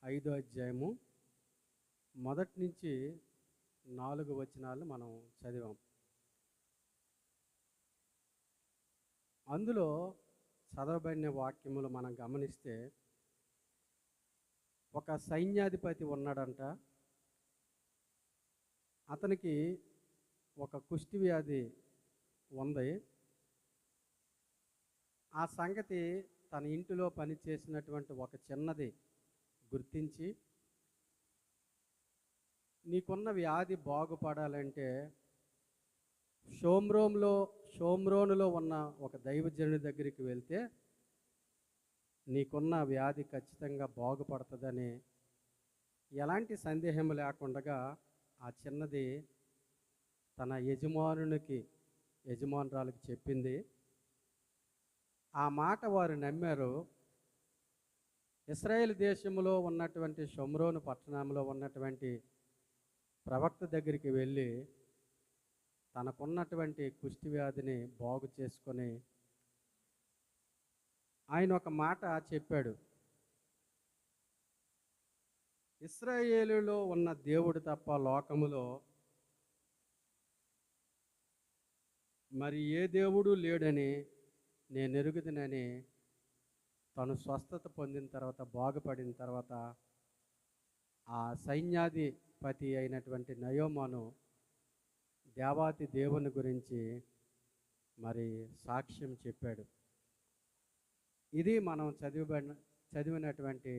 5వ అధ్యాయము మొదటి నుంచి 4 వచనాలు మనం చదివాం. అందులో చదవబడిన వాక్యములు మనం గమనిస్తే, ఒక సైన్యాధిపతి ఉన్నాడంట. అతనికి ఒక కుష్టి వ్యాధి ఉంది. ఆ సంగతి తన ఇంటిలో పనిచేసినటువంటి ఒక చిన్నది గుర్తించి, నీకున్న వ్యాధి బాగుపడాలంటే షోమ్రోనులో ఉన్న ఒక దైవజనుడి దగ్గరికి వెళ్తే నీకున్న వ్యాధి ఖచ్చితంగా బాగుపడుతుందని ఎలాంటి సందేహం లేకుండా ఆ చిన్నది తన యజమానురాలికి చెప్పింది. ఆ మాట వారు నమ్మారు. ఇశ్రాయేల్ దేశంలో ఉన్నటువంటి షోమ్రోను పట్టణంలో ఉన్నటువంటి ప్రవక్త దగ్గరికి వెళ్ళి తనకున్నటువంటి కుష్టి వ్యాధిని బాగు చేసుకొని ఆయన ఒక మాట చెప్పాడు. ఇశ్రాయేలులో ఉన్న దేవుడు తప్ప లోకములో మరి ఏ దేవుడు లేడని నేను ఎరుగుదునని తను స్వస్థత పొందిన తర్వాత, బాగుపడిన తర్వాత ఆ సైన్యాధిపతి అయినటువంటి నయోమాను దేవాతి దేవుని గురించి మరి సాక్ష్యం చెప్పాడు. ఇది మనం చదివినటువంటి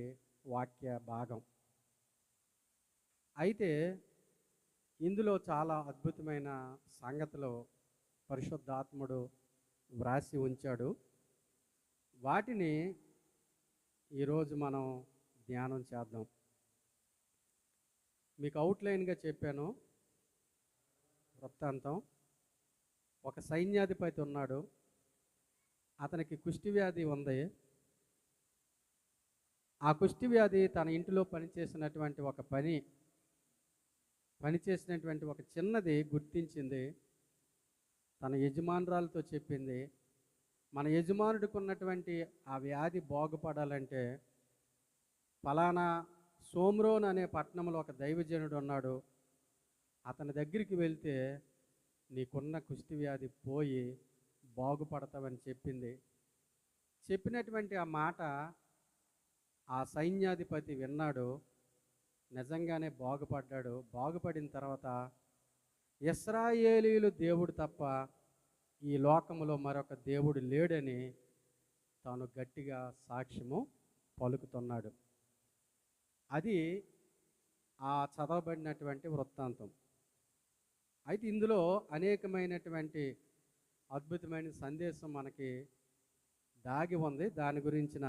వాక్య భాగం. అయితే ఇందులో చాలా అద్భుతమైన సంగతులు పరిశుద్ధాత్ముడు వ్రాసి ఉంచాడు. వాటిని ఈరోజు మనం ధ్యానం చేద్దాం. మీకు అవుట్లైన్గా చెప్పాను వృత్తాంతం. ఒక సైన్యాధిపతి ఉన్నాడు. అతనికి కుష్టి వ్యాధి ఉంది. ఆ కుష్టి వ్యాధి తన ఇంటిలో పనిచేసినటువంటి ఒక చిన్నది గుర్తించింది. తన యజమానురాలతో చెప్పింది, మన యజమానుడికి ఉన్నటువంటి ఆ వ్యాధి బాగుపడాలంటే ఫలానా షోమ్రోన్ అనే పట్టణంలో ఒక దైవజనుడు ఉన్నాడు, అతని దగ్గరికి వెళ్తే నీకున్న కుష్టి వ్యాధి పోయి బాగుపడతావని చెప్పింది. చెప్పినటువంటి ఆ మాట ఆ సైన్యాధిపతి విన్నాడు. నిజంగానే బాగుపడ్డాడు. బాగుపడిన తర్వాత ఇశ్రాయేలీయులు దేవుడు తప్ప ఈ లోకములో మరొక దేవుడు లేడని తాను గట్టిగా సాక్ష్యము పలుకుతున్నాడు. అది ఆ చదవబడినటువంటి వృత్తాంతం. అయితే ఇందులో అనేకమైనటువంటి అద్భుతమైన సందేశం మనకి దాగి ఉంది. దాని గురించిన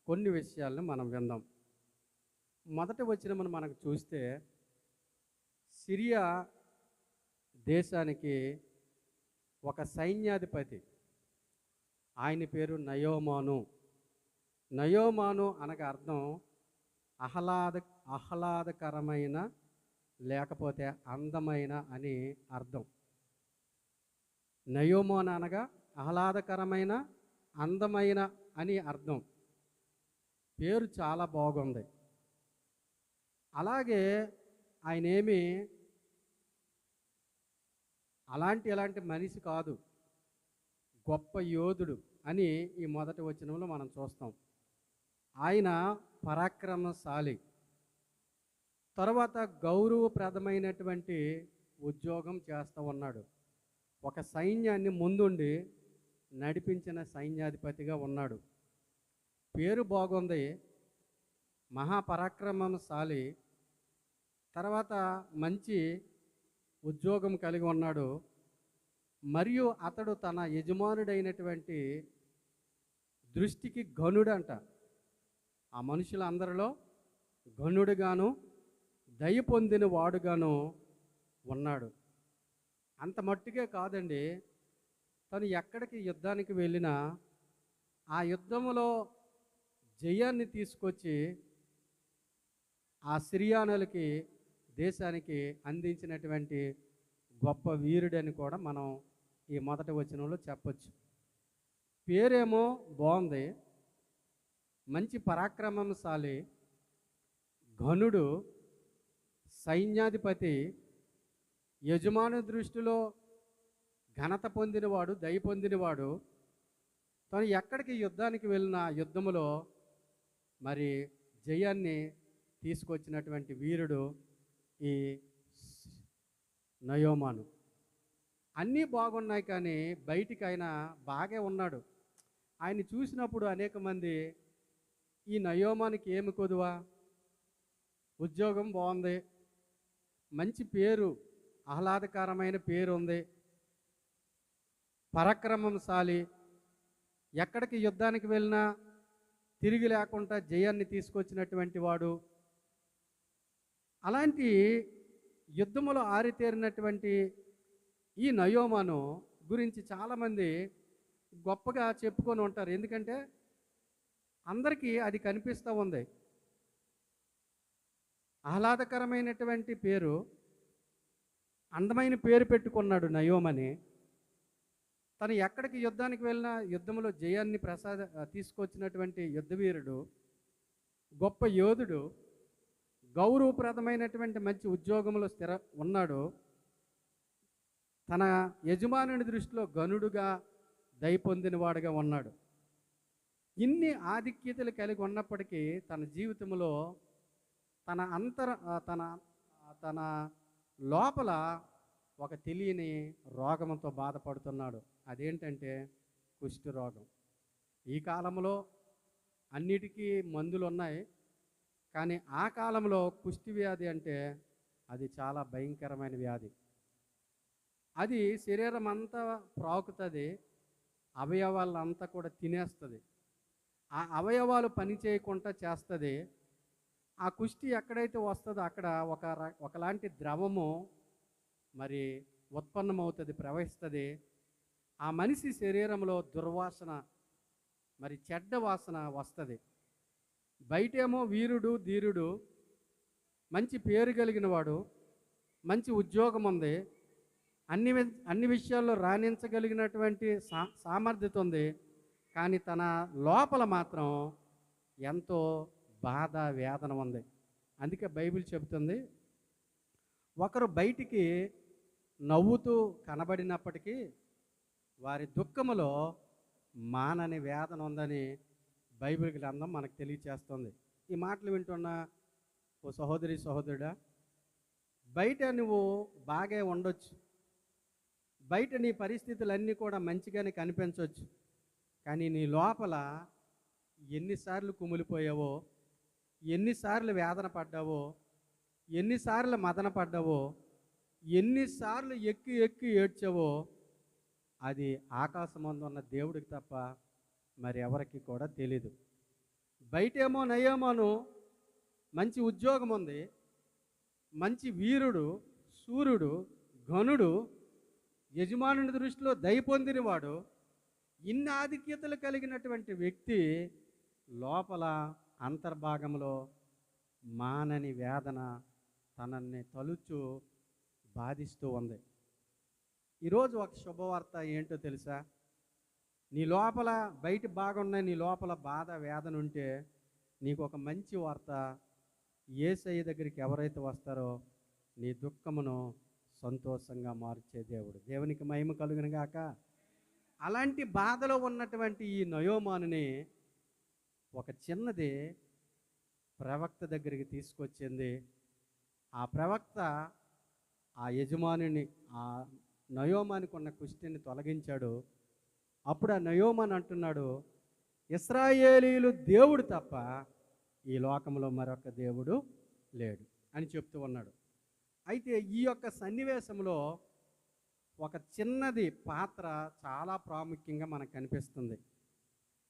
కొన్ని విషయాలను మనం విందాం. మొదటి వచనమును మనకు చూస్తే, సిరియా దేశానికి ఒక సైన్యాధిపతి, ఆయన పేరు నయోమాను అనగా అర్థం ఆహ్లాదకరమైన లేకపోతే అందమైన అని అర్థం. నయోమాను అనగా ఆహ్లాదకరమైన, అందమైన అని అర్థం. పేరు చాలా బాగుంది. అలాగే ఆయన ఏమి ఎలాంటి మనిషి కాదు, గొప్ప యోధుడు అని ఈ మొదటి వచనంలో మనం చూస్తాం. ఆయన పరాక్రమశాలి. తర్వాత గౌరవప్రదమైనటువంటి ఉద్యోగం చేస్తూ ఉన్నాడు. ఒక సైన్యాన్ని ముందుండి నడిపించిన సైన్యాధిపతిగా ఉన్నాడు. పేరు బాగుంది, మహాపరాక్రమశాలి. తర్వాత మంచి ఉద్యోగం కలిగి ఉన్నాడు. మరియు అతడు తన యజమానుడైనటువంటి దృష్టికి ఘనుడంట. ఆ మనుషులందరిలో ఘనుడుగాను, దయ పొందిన వాడుగాను ఉన్నాడు. అంత మట్టుకే కాదండి, తను ఎక్కడికి యుద్ధానికి వెళ్ళినా ఆ యుద్ధములో జయాన్ని తీసుకొచ్చి ఆ సిరియానులకి దేశానికి అందించినటువంటి గొప్ప వీరుడని కూడా మనం ఈ మొదటి వచనంలో చెప్పొచ్చు. పేరేమో బాగుంది, మంచి పరాక్రమశాలి, ఘనుడు, సైన్యాధిపతి, యజమాని దృష్టిలో ఘనత పొందినవాడు, దయ పొందినవాడు, తను ఎక్కడికి యుద్ధానికి వెళ్ళిన యుద్ధములో మరి జయాన్ని తీసుకొచ్చినటువంటి వీరుడు ఈ నయోమాను. అన్నీ బాగున్నాయి, కానీ బయటికి ఆయన బాగే ఉన్నాడు. ఆయన చూసినప్పుడు అనేక మంది ఈ నయోమానికి ఏమి కొదువా, ఉద్యోగం బాగుంది, మంచి పేరు, ఆహ్లాదకరమైన పేరు ఉంది, పరాక్రమంశాలి, ఎక్కడికి యుద్ధానికి వెళ్ళినా తిరిగి లేకుండా జయాన్ని తీసుకొచ్చినటువంటి వాడు, అలాంటి యుద్ధములో ఆరితేరినటువంటి ఈ నయోమాను గురించి చాలామంది గొప్పగా చెప్పుకొని ఉంటారు. ఎందుకంటే అందరికీ అది కనిపిస్తూ ఉంది. ఆహ్లాదకరమైనటువంటి పేరు, అందమైన పేరు పెట్టుకున్నాడు నయోమని. తను ఎక్కడికి యుద్ధానికి వెళ్ళినా యుద్ధంలో జయాన్ని తీసుకొచ్చినటువంటి యుద్ధవీరుడు, గొప్ప యోధుడు, గౌరవప్రదమైనటువంటి మంచి ఉద్యోగంలో ఉన్నాడు. తన యజమానుని దృష్టిలో ఘనుడుగా, దయ పొందినవాడుగా ఉన్నాడు. ఇన్ని ఆధిక్యతలు కలిగి ఉన్నప్పటికీ తన జీవితంలో తన లోపల ఒక తెలియని రోగంతో బాధపడుతున్నాడు. అదేంటంటే కుష్టు రోగం. ఈ కాలంలో అన్నిటికీ మందులు ఉన్నాయి, కానీ ఆ కాలంలో కుష్టి వ్యాధి అంటే అది చాలా భయంకరమైన వ్యాధి. అది శరీరం అంతా ప్రాకుతుంది, అవయవాలంతా కూడా తినేస్తుంది. ఆ అవయవాలు పని చేయకుండా చేస్తుంది. ఆ కుష్టి ఎక్కడైతే వస్తుందో అక్కడ ఒకలాంటి ద్రవము మరి ఉత్పన్నమవుతుంది, ప్రవహిస్తుంది. ఆ మనిషి శరీరంలో దుర్వాసన, మరి చెడ్డ వాసన వస్తుంది. బయటేమో వీరుడు, ధీరుడు, మంచి పేరు కలిగిన వాడు, మంచి ఉద్యోగం ఉంది, అన్ని విషయాల్లో రాణించగలిగినటువంటి సామర్థ్యత ఉంది. కానీ తన లోపల మాత్రం ఎంతో బాధ, వేదన ఉంది. అందుకే బైబిల్ చెబుతుంది, ఒకరు బయటికి నవ్వుతూ కనబడినప్పటికీ వారి దుఃఖములో మానని వేదన ఉందని బైబిల్ గ్రంథం మనకు తెలియచేస్తుంది. ఈ మాటలు వింటున్న ఓ సహోదరి, సహోదరుడా, బయట నువ్వు బాగా ఉండొచ్చు, బయట నీ పరిస్థితులన్నీ కూడా మంచిగానే కనిపించవచ్చు, కానీ నీ లోపల ఎన్నిసార్లు కుమిలిపోయావో, ఎన్నిసార్లు వేదన పడ్డావో, ఎన్నిసార్లు మదన పడ్డావో, ఎన్నిసార్లు ఎక్కి ఎక్కి ఏడ్చావో, అది ఆకాశమందు ఉన్న దేవుడికి తప్ప మరి ఎవరికి కూడా తెలీదు. బయటేమో నయోమాను మంచి ఉద్యోగం ఉంది, మంచి వీరుడు, సూర్యుడు, ఘనుడు, యజమానుని దృష్టిలో దయ పొందినవాడు, ఇన్ని ఆధిక్యతలు కలిగినటువంటి వ్యక్తి లోపల అంతర్భాగంలో మానని వేదన తనని తలుచు బాధిస్తూ ఉంది. ఈరోజు ఒక శుభవార్త ఏంటో తెలుసా? నీ లోపల బయట బాగున్నాయి, నీ లోపల బాధ, వేదన ఉంటే నీకు ఒక మంచి వార్త. యేసయ్య దగ్గరికి ఎవరైతే వస్తారో నీ దుఃఖమును సంతోషంగా మార్చే దేవుడు. దేవునికి మహిమ కలుగును గాక. అలాంటి బాధలో ఉన్నటువంటి ఈ నయోమానుని ఒక చిన్నది ప్రవక్త దగ్గరికి తీసుకొచ్చింది. ఆ ప్రవక్త ఆ యజమానుని, ఆ నయోమానికి ఉన్న కుష్టిని తొలగించాడు. అప్పుడు ఆ నయోమాను అంటున్నాడు, ఇశ్రాయేలీయులు దేవుడు తప్ప ఈ లోకంలో మరొక దేవుడు లేడు అని చెప్తూ ఉన్నాడు. అయితే ఈ యొక్క సన్నివేశంలో ఒక చిన్నది పాత్ర చాలా ప్రాముఖ్యంగా మనకు కనిపిస్తుంది.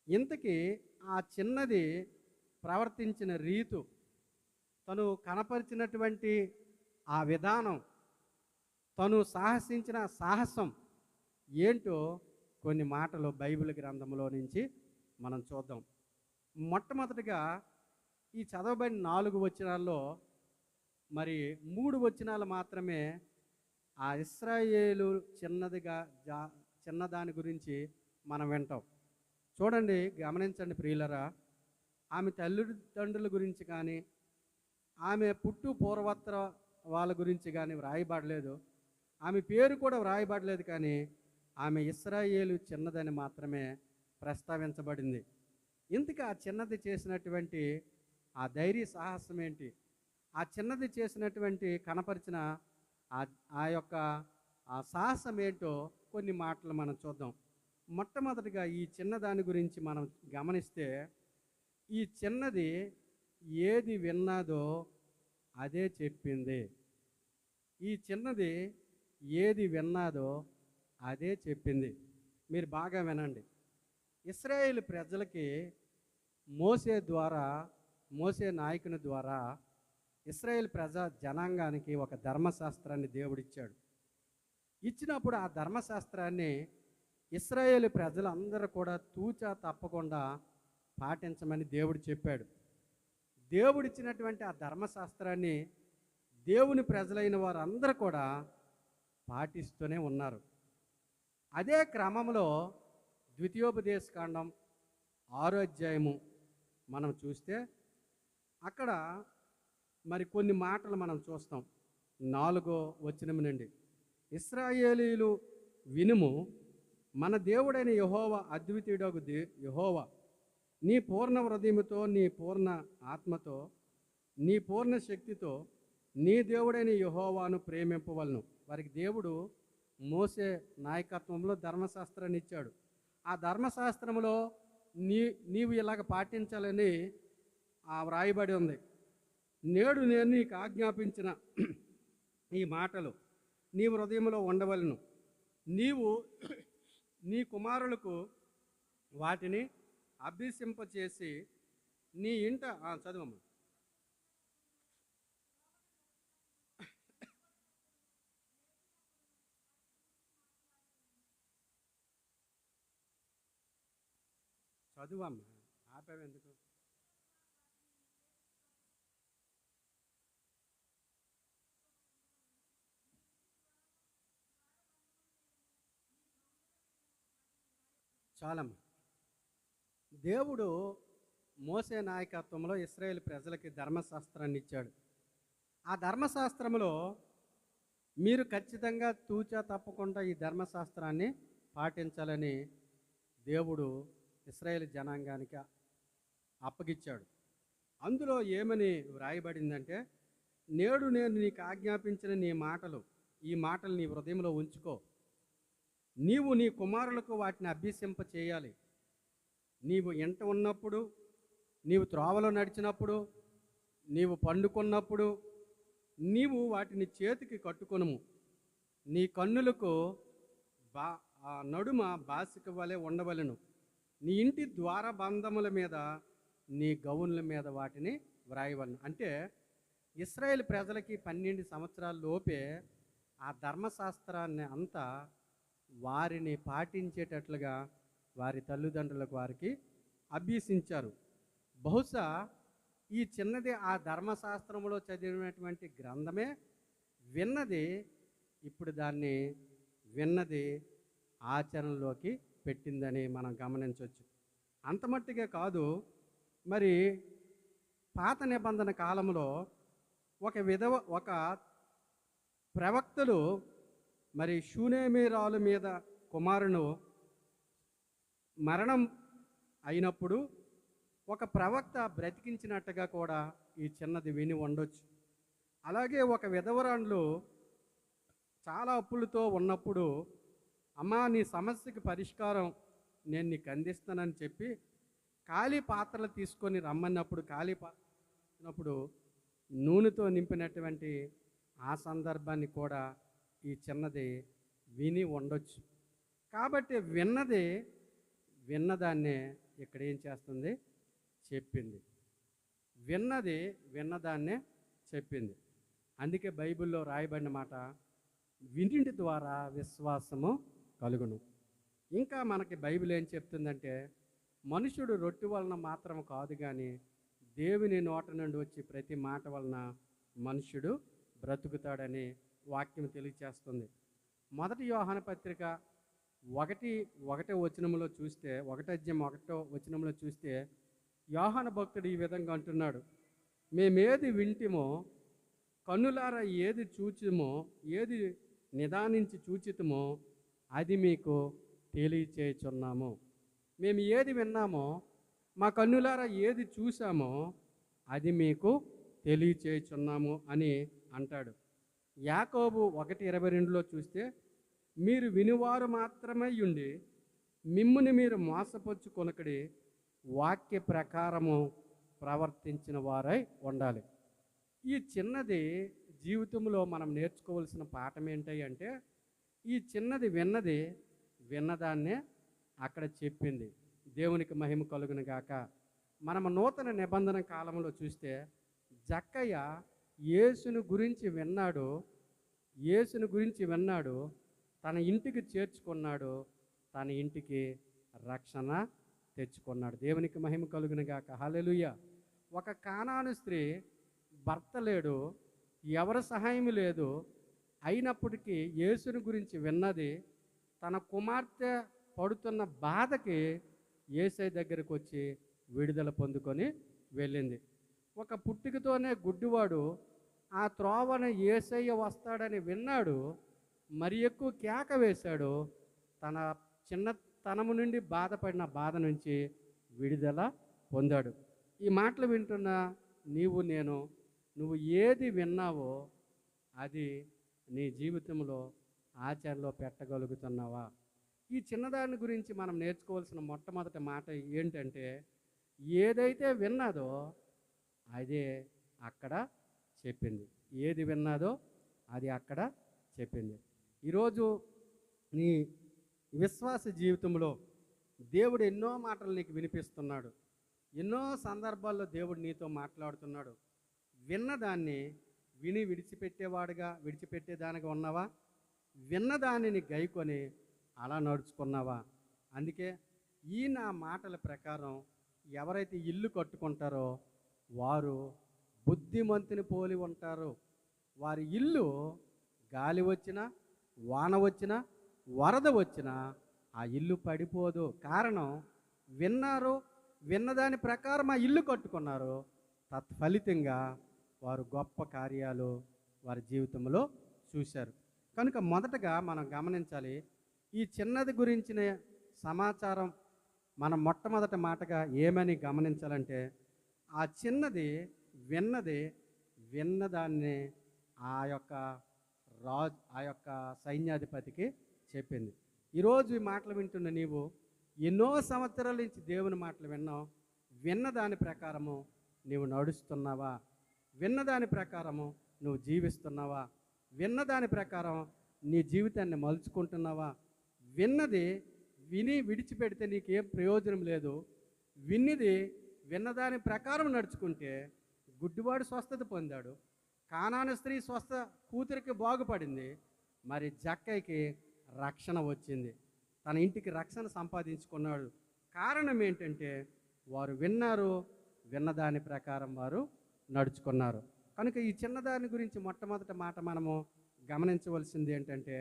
ఇంతకీ ఆ చిన్నది ప్రవర్తించిన రీతు, తను కనపరిచినటువంటి ఆ విధానం, తను సాహసించిన సాహసం ఏంటో కొన్ని మాటలు బైబిల్ గ్రంథంలో నుంచి మనం చూద్దాం. మొట్టమొదటిగా ఈ చదవబడిన 4 వచనాల్లో మరి 3 వచనాలు మాత్రమే ఆ ఇశ్రాయేలు చిన్నదాని గురించి మనం వింటాం. చూడండి, గమనించండి ప్రియులరా. ఆమె తల్లిదండ్రుల గురించి కానీ, ఆమె పుట్టు పూర్వత్ర వాళ్ళ గురించి కానీ వ్రాయబడలేదు. ఆమె పేరు కూడా వ్రాయబడలేదు, కానీ ఆమె ఇశ్రాయేలు చిన్నదని మాత్రమే ప్రస్తావించబడింది. ఇంతకీ ఆ చిన్నది చేసినటువంటి ఆ ధైర్య సాహసం ఏంటి? ఆ చిన్నది చేసినటువంటి కనపరిచిన ఆ ఆ యొక్క ఆ సాహసం ఏంటో కొన్ని మాటలు మనం చూద్దాం. మొట్టమొదటిగా ఈ చిన్నదాని గురించి మనం గమనిస్తే, ఈ చిన్నది ఏది విన్నదో అదే చెప్పింది. ఈ చిన్నది ఏది విన్నాదో అదే చెప్పింది. మీరు బాగా వినండి. ఇశ్రాయేలు ప్రజలకి మోసే ద్వారా, మోసే నాయకుని ద్వారా ఇశ్రాయేల్ ప్రజా జనాంగానికి ఒక ధర్మశాస్త్రాన్ని దేవుడిచ్చాడు. ఇచ్చినప్పుడు ఆ ధర్మశాస్త్రాన్ని ఇశ్రాయేలు ప్రజలందరూ కూడా తూచా తప్పకుండా పాటించమని దేవుడు చెప్పాడు. దేవుడిచ్చినటువంటి ఆ ధర్మశాస్త్రాన్ని దేవుని ప్రజలైన వారందరూ కూడా పాటిస్తూనే ఉన్నారు. అదే క్రమంలో ద్వితీయోపదేశకాండం 6వ అధ్యాయము మనం చూస్తే అక్కడ మరి కొన్ని మాటలు మనం చూస్తాం. 4వ వచనం నుండి, ఇశ్రాయేలీయులు వినుము, మన దేవుడైన యెహోవా అద్వితీయుడగు యెహోవా నీ పూర్ణ హృదయముతో, నీ పూర్ణ ఆత్మతో, నీ పూర్ణ శక్తితో నీ దేవుడైన యెహోవాను ప్రేమింపవలను. వారికి దేవుడు మోసే నాయకత్వంలో ధర్మశాస్త్రాన్ని ఇచ్చాడు. ఆ ధర్మశాస్త్రంలో నీవు ఇలాగ పాటించాలని వ్రాయబడి ఉంది. నేడు నేను నీకు ఆజ్ఞాపించిన ఈ మాటలు నీ హృదయంలో ఉండవలను. నీవు నీ కుమారులకు వాటిని అభ్యసింపచేసి నీ ఇంట చదువమ్మ. చదువమ్మ, ఆపేవెందుకు? చాలమ్మ. దేవుడు మోసే నాయకత్వంలో ఇశ్రాయేల్ ప్రజలకి ధర్మశాస్త్రాన్ని ఇచ్చాడు. ఆ ధర్మశాస్త్రంలో మీరు ఖచ్చితంగా తూచా తప్పకుండా ఈ ధర్మశాస్త్రాన్ని పాటించాలని దేవుడు ఇశ్రాయేల్ జనాంగానికి అప్పగిచ్చాడు. అందులో ఏమని వ్రాయబడిందంటే, నేడు నేను నీకు ఆజ్ఞాపించిన నీ మాటలు, ఈ మాటలు నీ హృదయంలో ఉంచుకో. నీవు నీ కుమారులకు వాటిని అభ్యసింప చేయాలి. నీవు ఇంట ఉన్నప్పుడు, నీవు త్రోవలో నడిచినప్పుడు, నీవు పండుకున్నప్పుడు నీవు వాటిని చేతికి కట్టుకొనుము. నీ కన్నులకు నడుమ బాసిక వలె ఉండవలెను. నీ ఇంటి ద్వారబంధముల మీద, నీ గౌన్ల మీద వాటిని వ్రాయవలను. అంటే ఇశ్రాయేల్ ప్రజలకి 12 సంవత్సరాల లోపే ఆ ధర్మశాస్త్రాన్ని అంతా వారిని పాటించేటట్లుగా వారి తల్లిదండ్రులకు వారికి అభ్యసించారు. బహుశా ఈ చిన్నది ఆ ధర్మశాస్త్రంలో చదివినటువంటి గ్రంథమే విన్నది ఇప్పుడు దాన్ని విన్నది ఆచరణలోకి పెట్టిందని మనం గమనించవచ్చు. అంతమట్టుగా కాదు, మరి పాత నిబంధన కాలంలో ఒక ప్రవక్తలు మరి షూనేమీరాలు మీద కుమారును మరణం అయినప్పుడు ఒక ప్రవక్త బ్రతికించినట్టుగా కూడా ఈ చిన్నది విని ఉండొచ్చు. అలాగే ఒక విధవరాండ్లు చాలా అప్పులతో ఉన్నప్పుడు, అమ్మా నీ సమస్యకి పరిష్కారం నేను నీకు అందిస్తానని చెప్పి ఖాళీ పాత్రలు తీసుకొని రమ్మన్నప్పుడు, ఖాళీ పాత్రప్పుడు నూనెతో నింపినటువంటి ఆ సందర్భాన్ని కూడా ఈ చిన్నది విని ఉండొచ్చు. కాబట్టి విన్నదాన్నే ఇక్కడ ఏం చేస్తుంది? చెప్పింది. విన్నదాన్నే చెప్పింది. అందుకే బైబిల్లో రాయబడిన మాట, వినింటి ద్వారా విశ్వాసము కలుగును. ఇంకా మనకి బైబిల్ ఏం చెప్తుందంటే, మనుషుడు రొట్టె వలన మాత్రం కాదు కానీ దేవుని నోట నుండి వచ్చి ప్రతి మాట వలన మనుష్యుడు బ్రతుకుతాడని వాక్యం తెలియచేస్తుంది. 1 యోహాను పత్రిక 1:1 వచనంలో చూస్తే, 1 అధ్యాయం 1వ వచనంలో చూస్తే యోహాను భక్తుడు ఈ విధంగా అంటున్నాడు, మేమేది వింటిమో, కన్నులారా ఏది చూచిమో, ఏది నిదానించి చూచితమో అది మీకు తెలియచేయుచున్నాము. మేము ఏది విన్నామో, మా కన్నులారా ఏది చూసామో అది మీకు తెలియచేయుచున్నాము అని అంటాడు. యాకోబు 1:22లో చూస్తే, మీరు వినివారు మాత్రమే ఉండి మిమ్ముని మీరు మోసపుచ్చుకొనకడి, వాక్య ప్రకారము ప్రవర్తించిన వారై ఉండాలి. ఈ చిన్నది జీవితంలో మనం నేర్చుకోవాల్సిన పాఠం ఏంటి అంటే, ఈ చిన్నది విన్నదాన్నే అక్కడ చెప్పింది. దేవునికి మహిమ కలుగును గాక. మనము నూతన నిబంధన కాలంలో చూస్తే జక్కయ్య యేసుని గురించి విన్నాడు, తన ఇంటికి చేర్చుకున్నాడు, తన ఇంటికి రక్షణ తెచ్చుకున్నాడు. దేవునికి మహిమ కలుగును గాక. హల్లెలూయా. ఒక కానాను స్త్రీ, భర్త లేడు, ఎవరి సహాయం లేదు, అయినప్పటికీ యేసుని గురించి విన్నది, తన కుమార్తె పడుతున్న బాధకి యేసయ్య దగ్గరికి వచ్చి విడుదల పొందుకొని వెళ్ళింది. ఒక పుట్టుకతోనే గుడ్డివాడు ఆ త్రోవన యేసయ్య వస్తాడని విన్నాడు, మరి ఎక్కువ కేక వేశాడు, తన చిన్నతనము నుండి బాధపడిన బాధ నుంచి విడుదల పొందాడు. ఈ మాటలు వింటున్న నువ్వు ఏది విన్నావో అది నీ జీవితంలో ఆచరణలో పెట్టగలుగుతున్నావా? ఈ చిన్నదాని గురించి మనం నేర్చుకోవాల్సిన మొట్టమొదటి మాట ఏంటంటే, ఏదైతే విన్నదో అదే అక్కడ చెప్పింది. ఏది విన్నదో అది అక్కడ చెప్పింది. ఈరోజు నీ విశ్వాస జీవితంలో దేవుడు ఎన్నో మాటలు నీకు వినిపిస్తున్నాడు. ఎన్నో సందర్భాల్లో దేవుడు నీతో మాట్లాడుతున్నాడు. విన్నదాన్ని విడిచిపెట్టేదానిగా ఉన్నావా? విన్నదానిని గైకొని అలా నడుచుకున్నావా? అందుకే ఈ నా మాటల ప్రకారం ఎవరైతే ఇల్లు కట్టుకుంటారో వారు బుద్ధిమంతుని పోలి ఉంటారు. వారి ఇల్లు గాలి వచ్చినా, వాన వచ్చినా, వరద వచ్చినా ఆ ఇల్లు పడిపోదు. కారణం విన్నదాని ప్రకారం ఆ ఇల్లు కట్టుకున్నారు. తత్ఫలితంగా వారు గొప్ప కార్యాలు వారి జీవితంలో చూశారు. కనుక మొదటగా మనం గమనించాలి, ఈ చిన్నది గురించిన సమాచారం మనం మొట్టమొదటి మాటగా ఏమని గమనించాలంటే, ఆ చిన్నది విన్నదాన్ని ఆ యొక్క సైన్యాధిపతికి చెప్పింది. ఈరోజు ఈ మాటలు వింటున్న నీవు ఎన్నో సంవత్సరాల నుంచి దేవుని మాటలు విన్నదాని ప్రకారము నీవు నడుస్తున్నావా? విన్నదాని ప్రకారము నువ్వు జీవిస్తున్నావా? విన్నదాని ప్రకారం నీ జీవితాన్ని మలుచుకుంటున్నావా? విని విడిచిపెడితే నీకేం ప్రయోజనం లేదు. విన్నదాని ప్రకారం నడుచుకుంటే గుడ్డివాడు స్వస్థత పొందాడు, కానాను స్త్రీ కూతురికి బాగుపడింది, మరి జక్కయ్యకి రక్షణ వచ్చింది, తన ఇంటికి రక్షణ సంపాదించుకున్నాడు. కారణం ఏంటంటే వారు విన్నదాని ప్రకారం వారు నడుచుకున్నారు. కనుక ఈ చిన్నదాని గురించి మొట్టమొదటి మాట మనము గమనించవలసింది ఏంటంటే,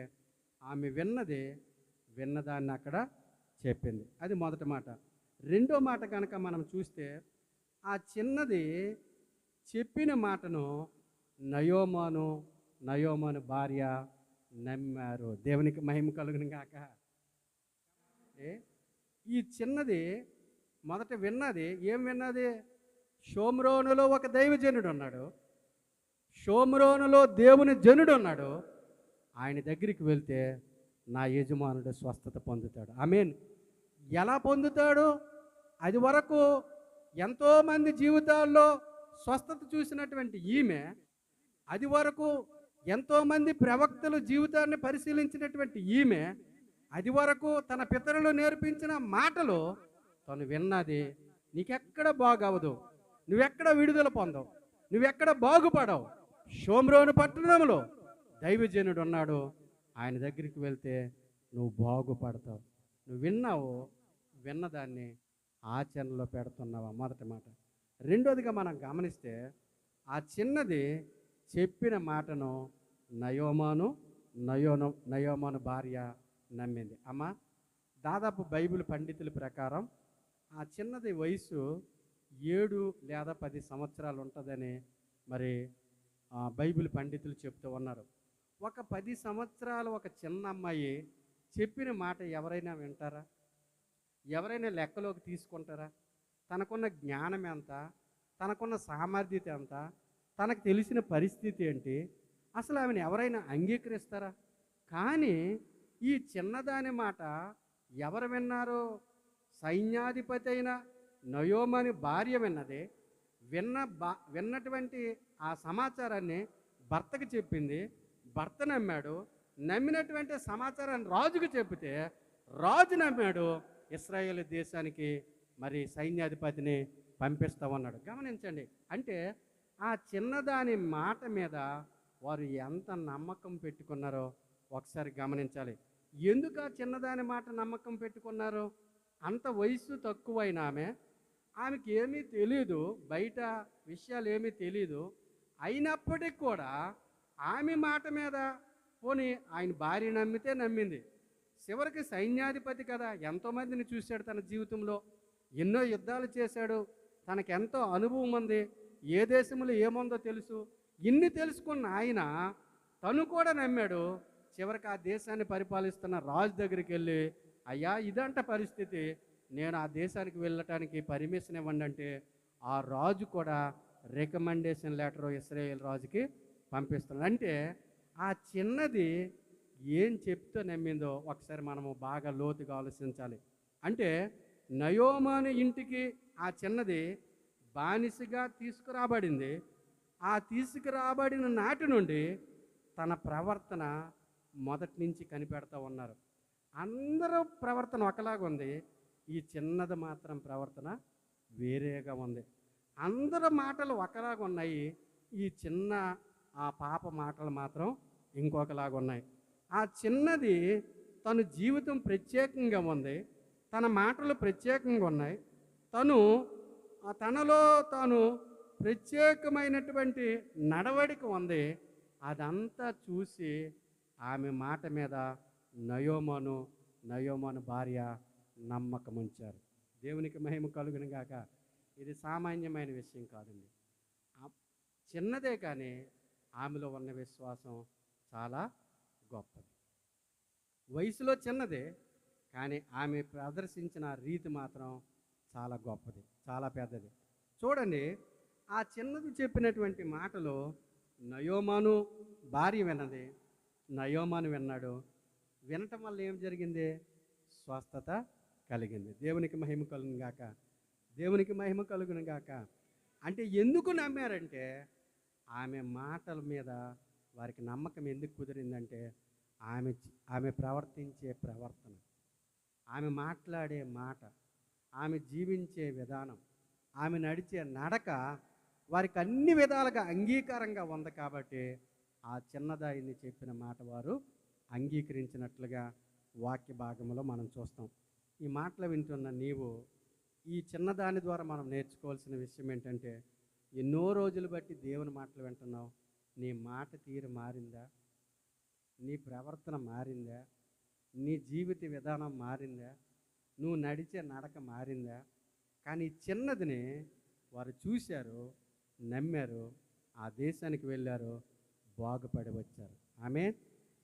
ఆమె విన్నదాన్ని అక్కడ చెప్పింది. అది మొదటి మాట. రెండో మాట కనుక మనం చూస్తే, ఆ చిన్నది చెప్పిన మాటను నయోమాను భార్య నమ్మారు. దేవునికి మహిమ కలుగును గాక. ఈ చిన్నది మొదట ఏం విన్నది? షోమ్రోనులో ఒక దైవజనుడు ఉన్నాడు, షోమ్రోనులో దేవుని జనుడు ఉన్నాడు, ఆయన దగ్గరికి వెళ్తే నా యజమానుడు స్వస్థత పొందుతాడు. ఆమేన్. ఎలా పొందుతాడు? అది వరకు ఎంతోమంది జీవితాల్లో స్వస్థత చూసినటువంటి ఈమె, అది వరకు ఎంతోమంది ప్రవక్తలు జీవితాన్ని పరిశీలించినటువంటి ఈమె, అది వరకు తన పితరులు నేర్పించిన మాటలు తను విన్నది. నీకెక్కడ బాగవదు, నువ్వెక్కడ విడుదల పొందవు, నువ్వెక్కడ బాగుపడవు. షోమ్రోను పట్టణంలో దైవజనుడు ఉన్నాడు, ఆయన దగ్గరికి వెళ్తే నువ్వు బాగుపడతావు. నువ్వు విన్నదాన్ని ఆచరణలో పెడుతున్నావా? మొదటి మాట. రెండోదిగా మనం గమనిస్తే, ఆ చిన్నది చెప్పిన మాటను నయోమాను భార్య నమ్మింది. దాదాపు బైబిల్ పండితుల ప్రకారం ఆ చిన్నది వయసు 7 లేదా 10 సంవత్సరాలు ఉంటుందని మరి బైబిల్ పండితులు చెప్తూ ఉన్నారు. ఒక 10 సంవత్సరాలు ఒక చిన్న అమ్మాయి చెప్పిన మాట ఎవరైనా వింటారా? ఎవరైనా లెక్కలోకి తీసుకుంటారా? తనకున్న జ్ఞానం ఎంత, తనకున్న సామర్థ్యత ఎంత, తనకు తెలిసిన పరిస్థితి ఏంటి, అసలు ఆమెను ఎవరైనా అంగీకరిస్తారా? కానీ ఈ చిన్నదాని మాట ఎవరు విన్నారు? సైన్యాధిపతి అయిన నయోమని భార్య విన్నది. విన్నటువంటి ఆ సమాచారాన్ని భర్తకు చెప్పింది. భర్త నమ్మాడు. నమ్మినటువంటి సమాచారాన్ని రాజుకు చెబితే రాజు నమ్మాడు. ఇశ్రాయేలు దేశానికి మరి సైన్యాధిపతిని పంపిస్తా ఉన్నాడు. గమనించండి, అంటే ఆ చిన్నదాని మాట మీద వారు ఎంత నమ్మకం పెట్టుకున్నారో ఒకసారి గమనించాలి. ఎందుకు ఆ చిన్నదాని మాట నమ్మకం పెట్టుకున్నారు? అంత వయసు తక్కువైన ఆమెకి ఏమీ తెలియదు, బయట విషయాలు ఏమీ తెలియదు. అయినప్పటికీ కూడా ఆమె మాట మీద పోనీ ఆయన భార్య నమ్మితే నమ్మింది. చివరికి సైన్యాధిపతి కదా, ఎంతోమందిని చూశాడు తన జీవితంలో, ఎన్నో యుద్ధాలు చేశాడు, తనకెంతో అనుభవం ఉంది, ఏ దేశంలో ఏముందో తెలుసు. ఇన్ని తెలుసుకున్న ఆయన తను కూడా నమ్మాడు. చివరికి ఆ దేశాన్ని పరిపాలిస్తున్న రాజు దగ్గరికి వెళ్ళి, అయ్యా ఇదంట పరిస్థితి, నేను ఆ దేశానికి వెళ్ళటానికి పర్మిషన్ ఇవ్వండి అంటే ఆ రాజు కూడా రికమెండేషన్ లెటర్ ఇశ్రాయేల్ రాజుకి పంపిస్తున్నాడు. అంటే ఆ చిన్నది ఏం చెప్తూ నమ్మిందో ఒకసారి మనము బాగా లోతుగా ఆలోచించాలి. అంటే నయోమాను ఇంటికి ఆ చిన్నది బానిసగా తీసుకురాబడింది. ఆ తీసుకురాబడిన నాటి నుండి తన ప్రవర్తన మొదటి నుంచి కనిపెడతా ఉన్నారు. అందరూ ప్రవర్తన ఒకలాగా ఉంది, ఈ చిన్నది మాత్రం ప్రవర్తన వేరేగా ఉంది. అందరి మాటలు ఒకలాగా ఉన్నాయి, ఈ చిన్న ఆ పాప మాటలు మాత్రం ఇంకొకలాగా ఉన్నాయి. ఆ చిన్నది తన జీవితం ప్రత్యేకంగా ఉంది, తన మాటలు ప్రత్యేకంగా ఉన్నాయి, తనలో తాను ప్రత్యేకమైనటువంటి నడవడిక ఉంది. అదంతా చూసి ఆమె మాట మీద నయోమాను భార్య నమ్మకం ఉంచారు. దేవునికి మహిమ కలుగును గాక. ఇది సామాన్యమైన విషయం కాదండి, చిన్నదే, కానీ ఆమెలో ఉన్న విశ్వాసం చాలా గొప్పది. వయసులో చిన్నదే, కానీ ఆమె ప్రదర్శించిన రీతి మాత్రం చాలా గొప్పది, చాలా పెద్దది. చూడండి, ఆ చిన్నది చెప్పినటువంటి మాటలు నయోమాను భార్య విన్నది, నయోమాను విన్నాడు. వినటం వల్ల ఏం జరిగింది? స్వస్థత కలిగింది. దేవునికి మహిమ కలుగును గాక, దేవునికి మహిమ కలుగును గాక. అంటే ఎందుకు నమ్మారంటే ఆమె మాటల మీద వారికి నమ్మకం ఎందుకు కుదిరిందంటే ఆమె ప్రవర్తించే ప్రవర్తన, ఆమె మాట్లాడే మాట, ఆమె జీవించే విధానం, ఆమె నడిచే నడక వారికి అన్ని విధాలుగా అంగీకారంగా ఉంది. కాబట్టి ఆ చిన్నదాయిని చెప్పిన మాట వారు అంగీకరించినట్లుగా వాక్య భాగంలో మనం చూస్తాం. ఈ మాటలు వింటున్న నీవు ఈ చిన్నదాని ద్వారా మనం నేర్చుకోవాల్సిన విషయం ఏంటంటే, ఎన్నో రోజులు బట్టి దేవుని మాటలు వింటున్నావు, నీ మాట తీరు మారిందా? నీ ప్రవర్తన మారిందా? నీ జీవిత విధానం మారిందా? నువ్వు నడిచే నడక మారిందా? కానీ చిన్నదిని వారు చూశారు, నమ్మారు, ఆ దేశానికి వెళ్ళారు, బాగుపడి వచ్చారు.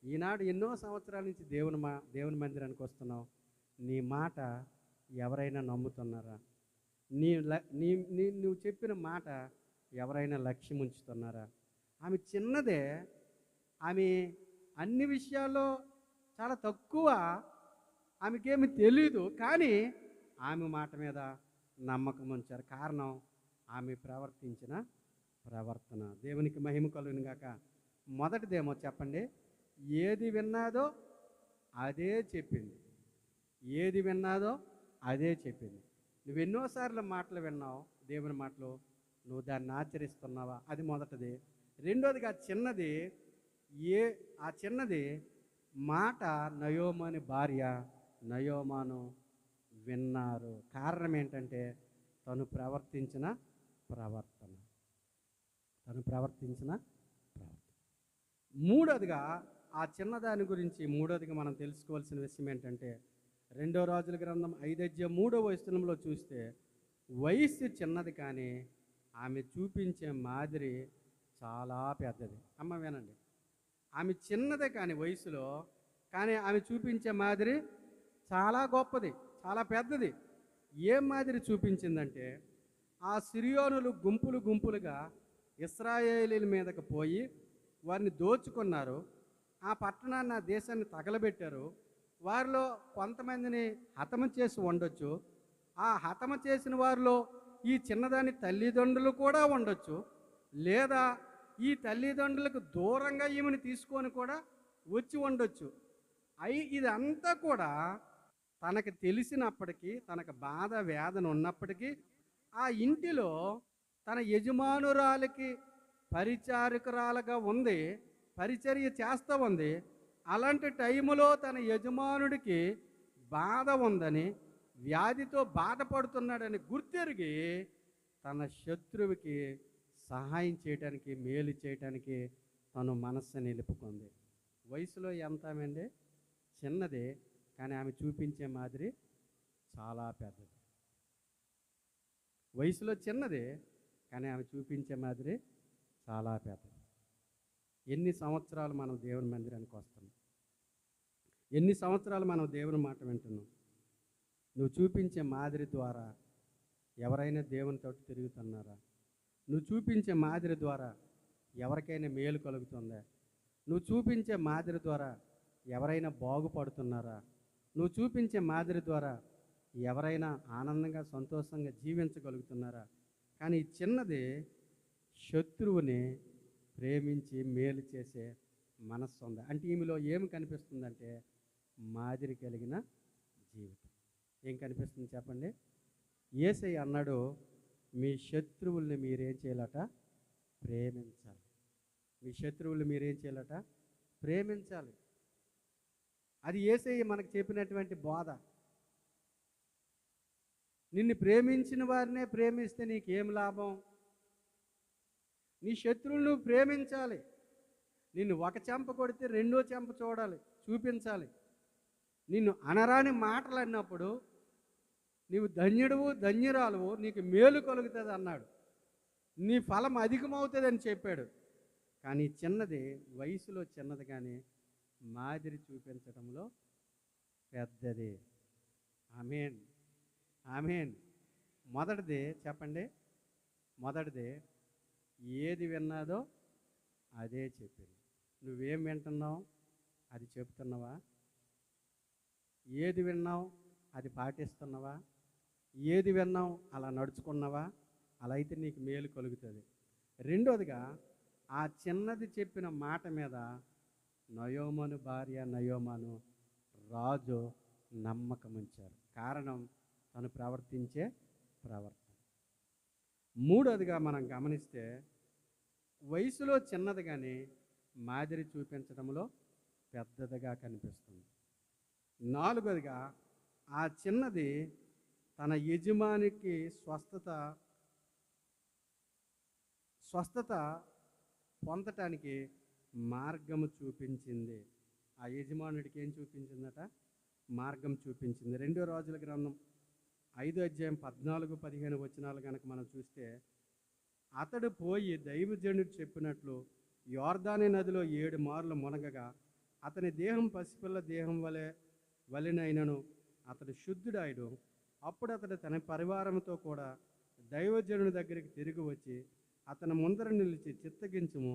ఈనాడు ఎన్నో సంవత్సరాల నుంచి దేవుని మందిరానికి వస్తున్నావు, నీ మాట ఎవరైనా నమ్ముతున్నారా? నువ్వు చెప్పిన మాట ఎవరైనా లక్ష్యం ఉంచుతున్నారా? ఆమె చిన్నదే, ఆమె అన్ని విషయాల్లో చాలా తక్కువ, ఆమెకేమి తెలీదు, కానీ ఆమె మాట మీద నమ్మకం ఉంచారు. కారణం ఆమె ప్రవర్తించిన ప్రవర్తన. దేవునికి మహిమ కలుగును గాక. మొదటిదేమో చెప్పండి, ఏది విన్నాదో అదే చెప్పింది. ఏది విన్నాదో అదే చెప్పింది. నువ్వు ఎన్నోసార్లు మాటలు విన్నావు, దేవుని మాటలు, నువ్వు దాన్ని ఆచరిస్తున్నావా? అది మొదటిది. రెండోదిగా ఆ చిన్నది మాట నయోమాను భార్య నయోమాను విన్నారు. కారణం ఏంటంటే తను ప్రవర్తించిన ప్రవర్తన. మూడోదిగా ఆ చిన్నదాని గురించి మూడోదిగా మనం తెలుసుకోవాల్సిన విషయం ఏంటంటే, 2 రాజుల గ్రంథం 5 అధ్యాయం 3వ వచనంలో చూస్తే, వయస్సు చిన్నది కానీ ఆమె చూపించే మాదిరి చాలా పెద్దది. అమ్మ వినండి, ఆమె చిన్నదే కానీ వయసులో, కానీ ఆమె చూపించే మాదిరి చాలా గొప్పది, చాలా పెద్దది. ఏం మాదిరి చూపించిందంటే, ఆ సిరియోనులు గుంపులు గుంపులుగా ఇశ్రాయేలీల మీదకి పోయి వారిని దోచుకున్నారు. ఆ పట్టణాన్ని, ఆ దేశాన్ని తగలబెట్టారు. వారిలో కొంతమందిని హతము చేసి ఉండొచ్చు. ఆ హతము చేసిన వారిలో ఈ చిన్నదాని తల్లిదండ్రులు కూడా ఉండొచ్చు. లేదా ఈ తల్లిదండ్రులకు దూరంగా ఈమెను తీసుకొని కూడా వచ్చి ఉండొచ్చు. ఇదంతా కూడా తనకు తెలిసినప్పటికీ, తనకు బాధ వేదన ఉన్నప్పటికీ, ఆ ఇంటిలో తన యజమానురాలికి పరిచారకురాలుగా ఉంది, పరిచర్య చేస్తూ ఉంది. అలాంటి టైములో తన యజమానుడికి బాధ ఉందని, వ్యాధితో బాధపడుతున్నాడని గుర్తెరిగి తన శత్రువుకి సహాయం చేయడానికి, మేలు చేయడానికి తను మనస్సు నిలుపుకుంది. వయసులో ఎంత ఆమె చిన్నది, కానీ ఆమె చూపించే మాదిరి చాలా పెద్దది. వయసులో చిన్నది, కానీ ఆమె చూపించే మాదిరి చాలా పెద్దది. ఎన్ని సంవత్సరాలు మనం దేవుని మందిరానికి వస్తున్నాం, ఎన్ని సంవత్సరాలు మనం దేవుని మాట వింటున్నాం. నువ్వు చూపించే మాదిరి ద్వారా ఎవరైనా దేవుని తోటి తిరుగుతున్నారా? నువ్వు చూపించే మాదిరి ద్వారా ఎవరికైనా మేలు కలుగుతుందా? నువ్వు చూపించే మాదిరి ద్వారా ఎవరైనా బాగుపడుతున్నారా? నువ్వు చూపించే మాదిరి ద్వారా ఎవరైనా ఆనందంగా, సంతోషంగా జీవించగలుగుతున్నారా? కానీ ఈ చిన్నది శత్రువుని ప్రేమించి మేలు చేసే మనస్సు ఉంది. అంటే ఈమెలో ఏమి కనిపిస్తుందంటే మాదిరి కలిగిన జీవితం. ఏం కనిపిస్తుంది చెప్పండి? యేసయ్య అన్నాడు, మీ శత్రువుల్ని మీరేం చేయాలట? ప్రేమించాలి. మీ శత్రువుల్ని మీరేం చేయాలట? ప్రేమించాలి. అది యేసయ్య మనకు చెప్పినటువంటి బోధ. నిన్ను ప్రేమించిన వారినే ప్రేమిస్తే నీకేం లాభం? నీ శత్రువులను ప్రేమించాలి. నిన్ను ఒక చెంప కొడితే రెండో చెంప చూపించాలి. నిన్ను అనరాని మాటలు అన్నప్పుడు నీవు ధన్యుడువు, ధన్యురాలువు, నీకు మేలు కలుగుతుంది అన్నాడు. నీ ఫలం అధికమవుతుందని చెప్పాడు. కానీ చిన్నది, వయసులో చిన్నది, కానీ మాదిరి చూపించడంలో పెద్దది. ఆమేన్, ఆమేన్. మొదటిది చెప్పండి, మొదటిది ఏది విన్నాదో అదే చెప్పింది. నువ్వేం వింటున్నావు? అది చెప్తున్నావా? ఏది విన్నావు అది పాటిస్తున్నావా? ఏది విన్నావు అలా నడుచుకున్నావా? అలా అయితే నీకు మేలు కలుగుతుంది. రెండోదిగా, ఆ చిన్నది చెప్పిన మాట మీద నయోమాను భార్య నయోమాను రాజు నమ్మకం ఉంచారు. కారణం తను ప్రవర్తించే ప్రవర్తన. మూడోదిగా మనం గమనిస్తే వయసులో చిన్నది కానీ మాదిరి చూపించడంలో పెద్దదిగా కనిపిస్తుంది. నాలుగోదిగా, ఆ చిన్నది తన యజమానికి స్వస్థత పొందటానికి మార్గము చూపించింది. ఆ యజమానుడికి ఏం చూపించిందట? మార్గం చూపించింది. 2 రాజుల గ్రంథం 5వ అధ్యాయం 14-15 వచనాలు కనుక మనం చూస్తే, అతడు పోయి దైవజనుడు చెప్పినట్లు యోర్దాను నదిలో 7 మార్లు మునగగా అతని దేహం పసిపిల్ల దేహం వలెనైనను అతడు శుద్ధుడాయుడు. అప్పుడు అతడు తన పరివారంతో కూడా దైవజనుడి దగ్గరికి తిరిగి వచ్చి అతని ముందర నిలిచి, చిత్తగించుము,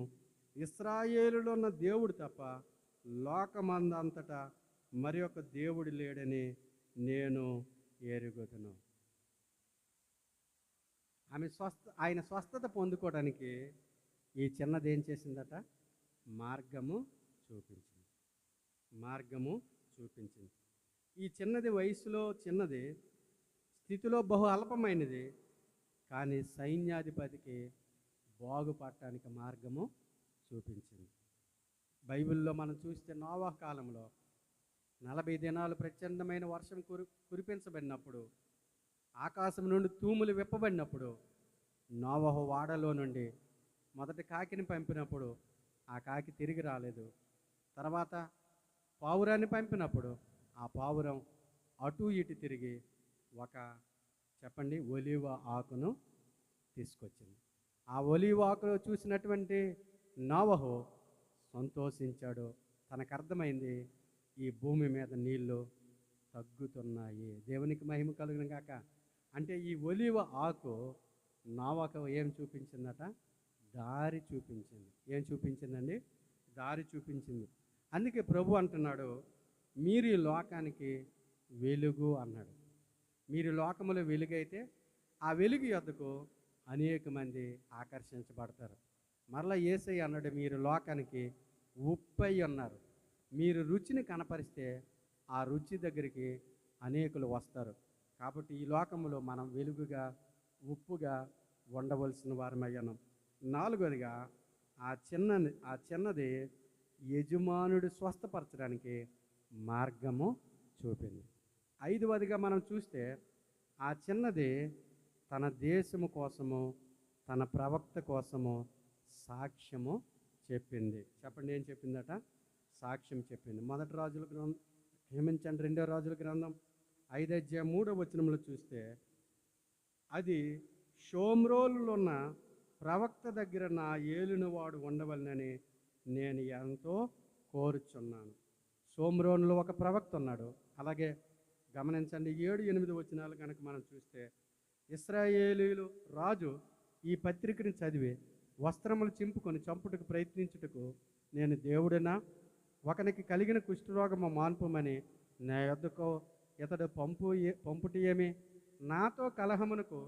ఇశ్రాయేలులో ఉన్న దేవుడు తప్ప లోకమందంతటా మరి ఒక దేవుడు లేడని నేను ఎరుగుదును. ఆయన స్వస్థత పొందుకోవడానికి ఈ చిన్నది ఏం చేసిందట? మార్గము చూపించింది. ఈ చిన్నది వయసులో చిన్నది, స్థితిలో బహు అల్పమైనది, కానీ సైన్యాధిపతికి బాగుపడటానికి మార్గము చూపించింది. బైబిల్లో మనం చూస్తే నోవహు కాలంలో 40 దినాలు ప్రచండమైన వర్షం కురిపించబడినప్పుడు, ఆకాశం నుండి తూములు విప్పబడినప్పుడు, నోవహు వాడలో నుండి మొదటి కాకిని పంపినప్పుడు ఆ కాకి తిరిగి రాలేదు. తర్వాత పావురాన్ని పంపినప్పుడు ఆ పావురం అటు ఇటు తిరిగి ఒక చెప్పండి, ఒలీవ ఆకును తీసుకొచ్చింది. ఆ ఒలీవ ఆకులో చూసినటువంటి నోవహు సంతోషించాడు. తనకు అర్థమైంది, ఈ భూమి మీద నీళ్లు తగ్గుతున్నాయి. దేవునికి మహిమ కలుగును గాక. అంటే ఈ ఒలీవ ఆకు నోవహుకు ఏం చూపించిందట? దారి చూపించింది. ఏం చూపించిందండి? దారి చూపించింది. అందుకే ప్రభు అంటున్నాడు, మీరు ఈ లోకానికి వెలుగు అన్నాడు. మీరు లోకములో వెలుగైతే ఆ వెలుగు యొద్దకు అనేక మంది ఆకర్షించబడతారు. మరలా యేసయ్య అన్నాడు, మీరు లోకానికి ఉప్పై ఉన్నారు. మీరు రుచిని కనపరిస్తే ఆ రుచి దగ్గరికి అనేకులు వస్తారు. కాబట్టి ఈ లోకములో మనం వెలుగుగా, ఉప్పుగా ఉండవలసిన వారమయ్యాను. నాలుగోదిగా, ఆ చిన్నది యజమానుడు స్వస్థపరచడానికి మార్గము చూపింది. ఐదవదిగా మనం చూస్తే, ఆ చిన్నది తన దేశము కోసము, తన ప్రవక్త కోసము సాక్ష్యము చెప్పింది. చెప్పండి, ఏం చెప్పిందట? సాక్ష్యం చెప్పింది. మొదటి రాజుల గ్రంథం క్షమించండి, 2వ రాజుల గ్రంథం 5:3 చూస్తే, అది షోమ్రోనులో ఉన్న ప్రవక్త దగ్గర నా ఏలునవాడు ఉండవలనని నేను ఎంతో కోరుచున్నాను. షోమ్రోనులో ఒక ప్రవక్త ఉన్నాడు. అలాగే గమనించండి, 7-8 కనుక మనం చూస్తే, ఇశ్రాయేలీయులు రాజు ఈ పత్రికని చదివి వస్త్రములు చింపుకొని చంపుటకు ప్రయత్నించుటకు, నేను దేవుడినా, ఒకనికి కలిగిన కుష్ఠరోగము మాన్పుమని నా యొద్దకు ఇతడు పంపుటి ఏమి? నాతో కలహమునకు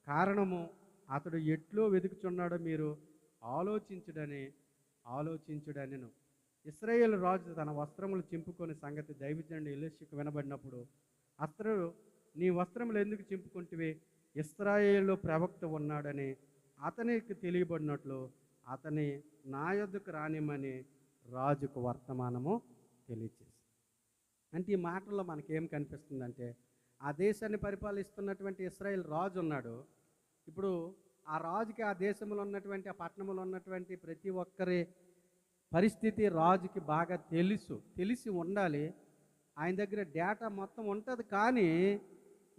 కారణము అతడు ఎట్లో వెతుకుచున్నాడో మీరు ఆలోచించుడనెను. ఇశ్రాయేలు రాజు తన వస్త్రములు చింపుకొని సంగతి దైవజనుడు ఎలీషాకు వినబడినప్పుడు, అతడు, నీ వస్త్రములు ఎందుకు చింపుకుంటివి? ఇశ్రాయేలు ప్రవక్త ఉన్నాడని అతనికి తెలియబడినట్లు అతని నా యొద్దకు రానిమ్మని రాజుకు వర్తమానము తెలియచేసి. అంటే ఈ మాటల్లో మనకేం కనిపిస్తుందంటే, ఆ దేశాన్ని పరిపాలిస్తున్నటువంటి ఇశ్రాయేల్ రాజు ఉన్నాడు. ఇప్పుడు ఆ రాజుకి ఆ దేశంలో ఉన్నటువంటి, ఆ పట్టణంలో ఉన్నటువంటి ప్రతి ఒక్కరి పరిస్థితి రాజుకి బాగా తెలిసి ఉండాలి. ఆయన దగ్గర డేటా మొత్తం ఉంటుంది. కానీ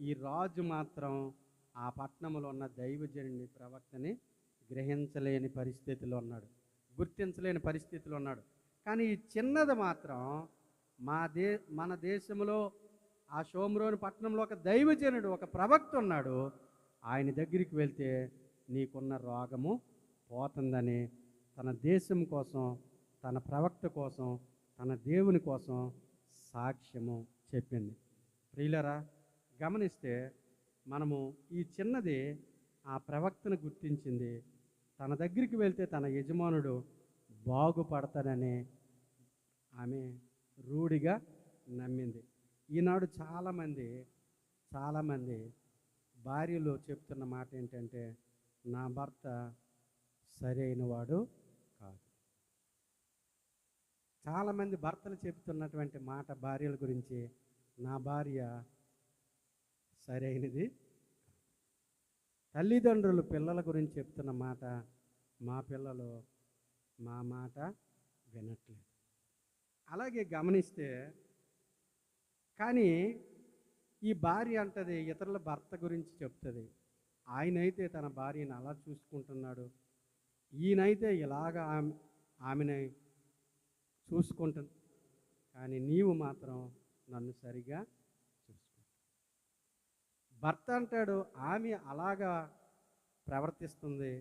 ఈ రాజు మాత్రం ఆ పట్టణంలో ఉన్న దైవజనుని ప్రవక్తని గ్రహించలేని పరిస్థితిలో ఉన్నాడు, గుర్తించలేని పరిస్థితిలో ఉన్నాడు. కానీ ఈ చిన్నది మాత్రం మన దేశంలో ఆ షోమ్రోను పట్టణంలో ఒక దైవజనుడు, ఒక ప్రవక్త ఉన్నాడు. ఆయన దగ్గరికి వెళ్తే నీకున్న రోగము పోతుందని తన దేశం కోసం, తన ప్రవక్త కోసం, తన దేవుని కోసం సాక్ష్యము చెప్పింది. ప్రియులరా, గమనిస్తే మనము ఈ చిన్నది ఆ ప్రవక్తను గుర్తించింది. తన దగ్గరికి వెళ్తే తన యజమానుడు బాగుపడతాడని ఆమె రూఢిగా నమ్మింది. ఈనాడు చాలామంది భార్యలు చెప్తున్న మాట ఏంటంటే, నా భర్త సరైన వాడు కాదు. చాలామంది భర్తలు చెప్తున్నటువంటి మాట భార్యల గురించి, నా భార్య సరైనది. తల్లిదండ్రులు పిల్లల గురించి చెప్తున్న మాట, మా పిల్లలు మా మాట వినట్లేదు. అలాగే గమనిస్తే, కానీ ఈ భార్య అంటది ఇతరుల భర్త గురించి చెప్తుంది, ఆయనైతే తన భార్యను అలా చూసుకుంటున్నాడు, ఈయనైతే ఇలాగా ఆమెని చూసుకుంటుంది, కానీ నీవు మాత్రం నన్ను సరిగా చూసుకో. భర్త అంటాడు, ఆమె అలాగా ప్రవర్తిస్తుంది,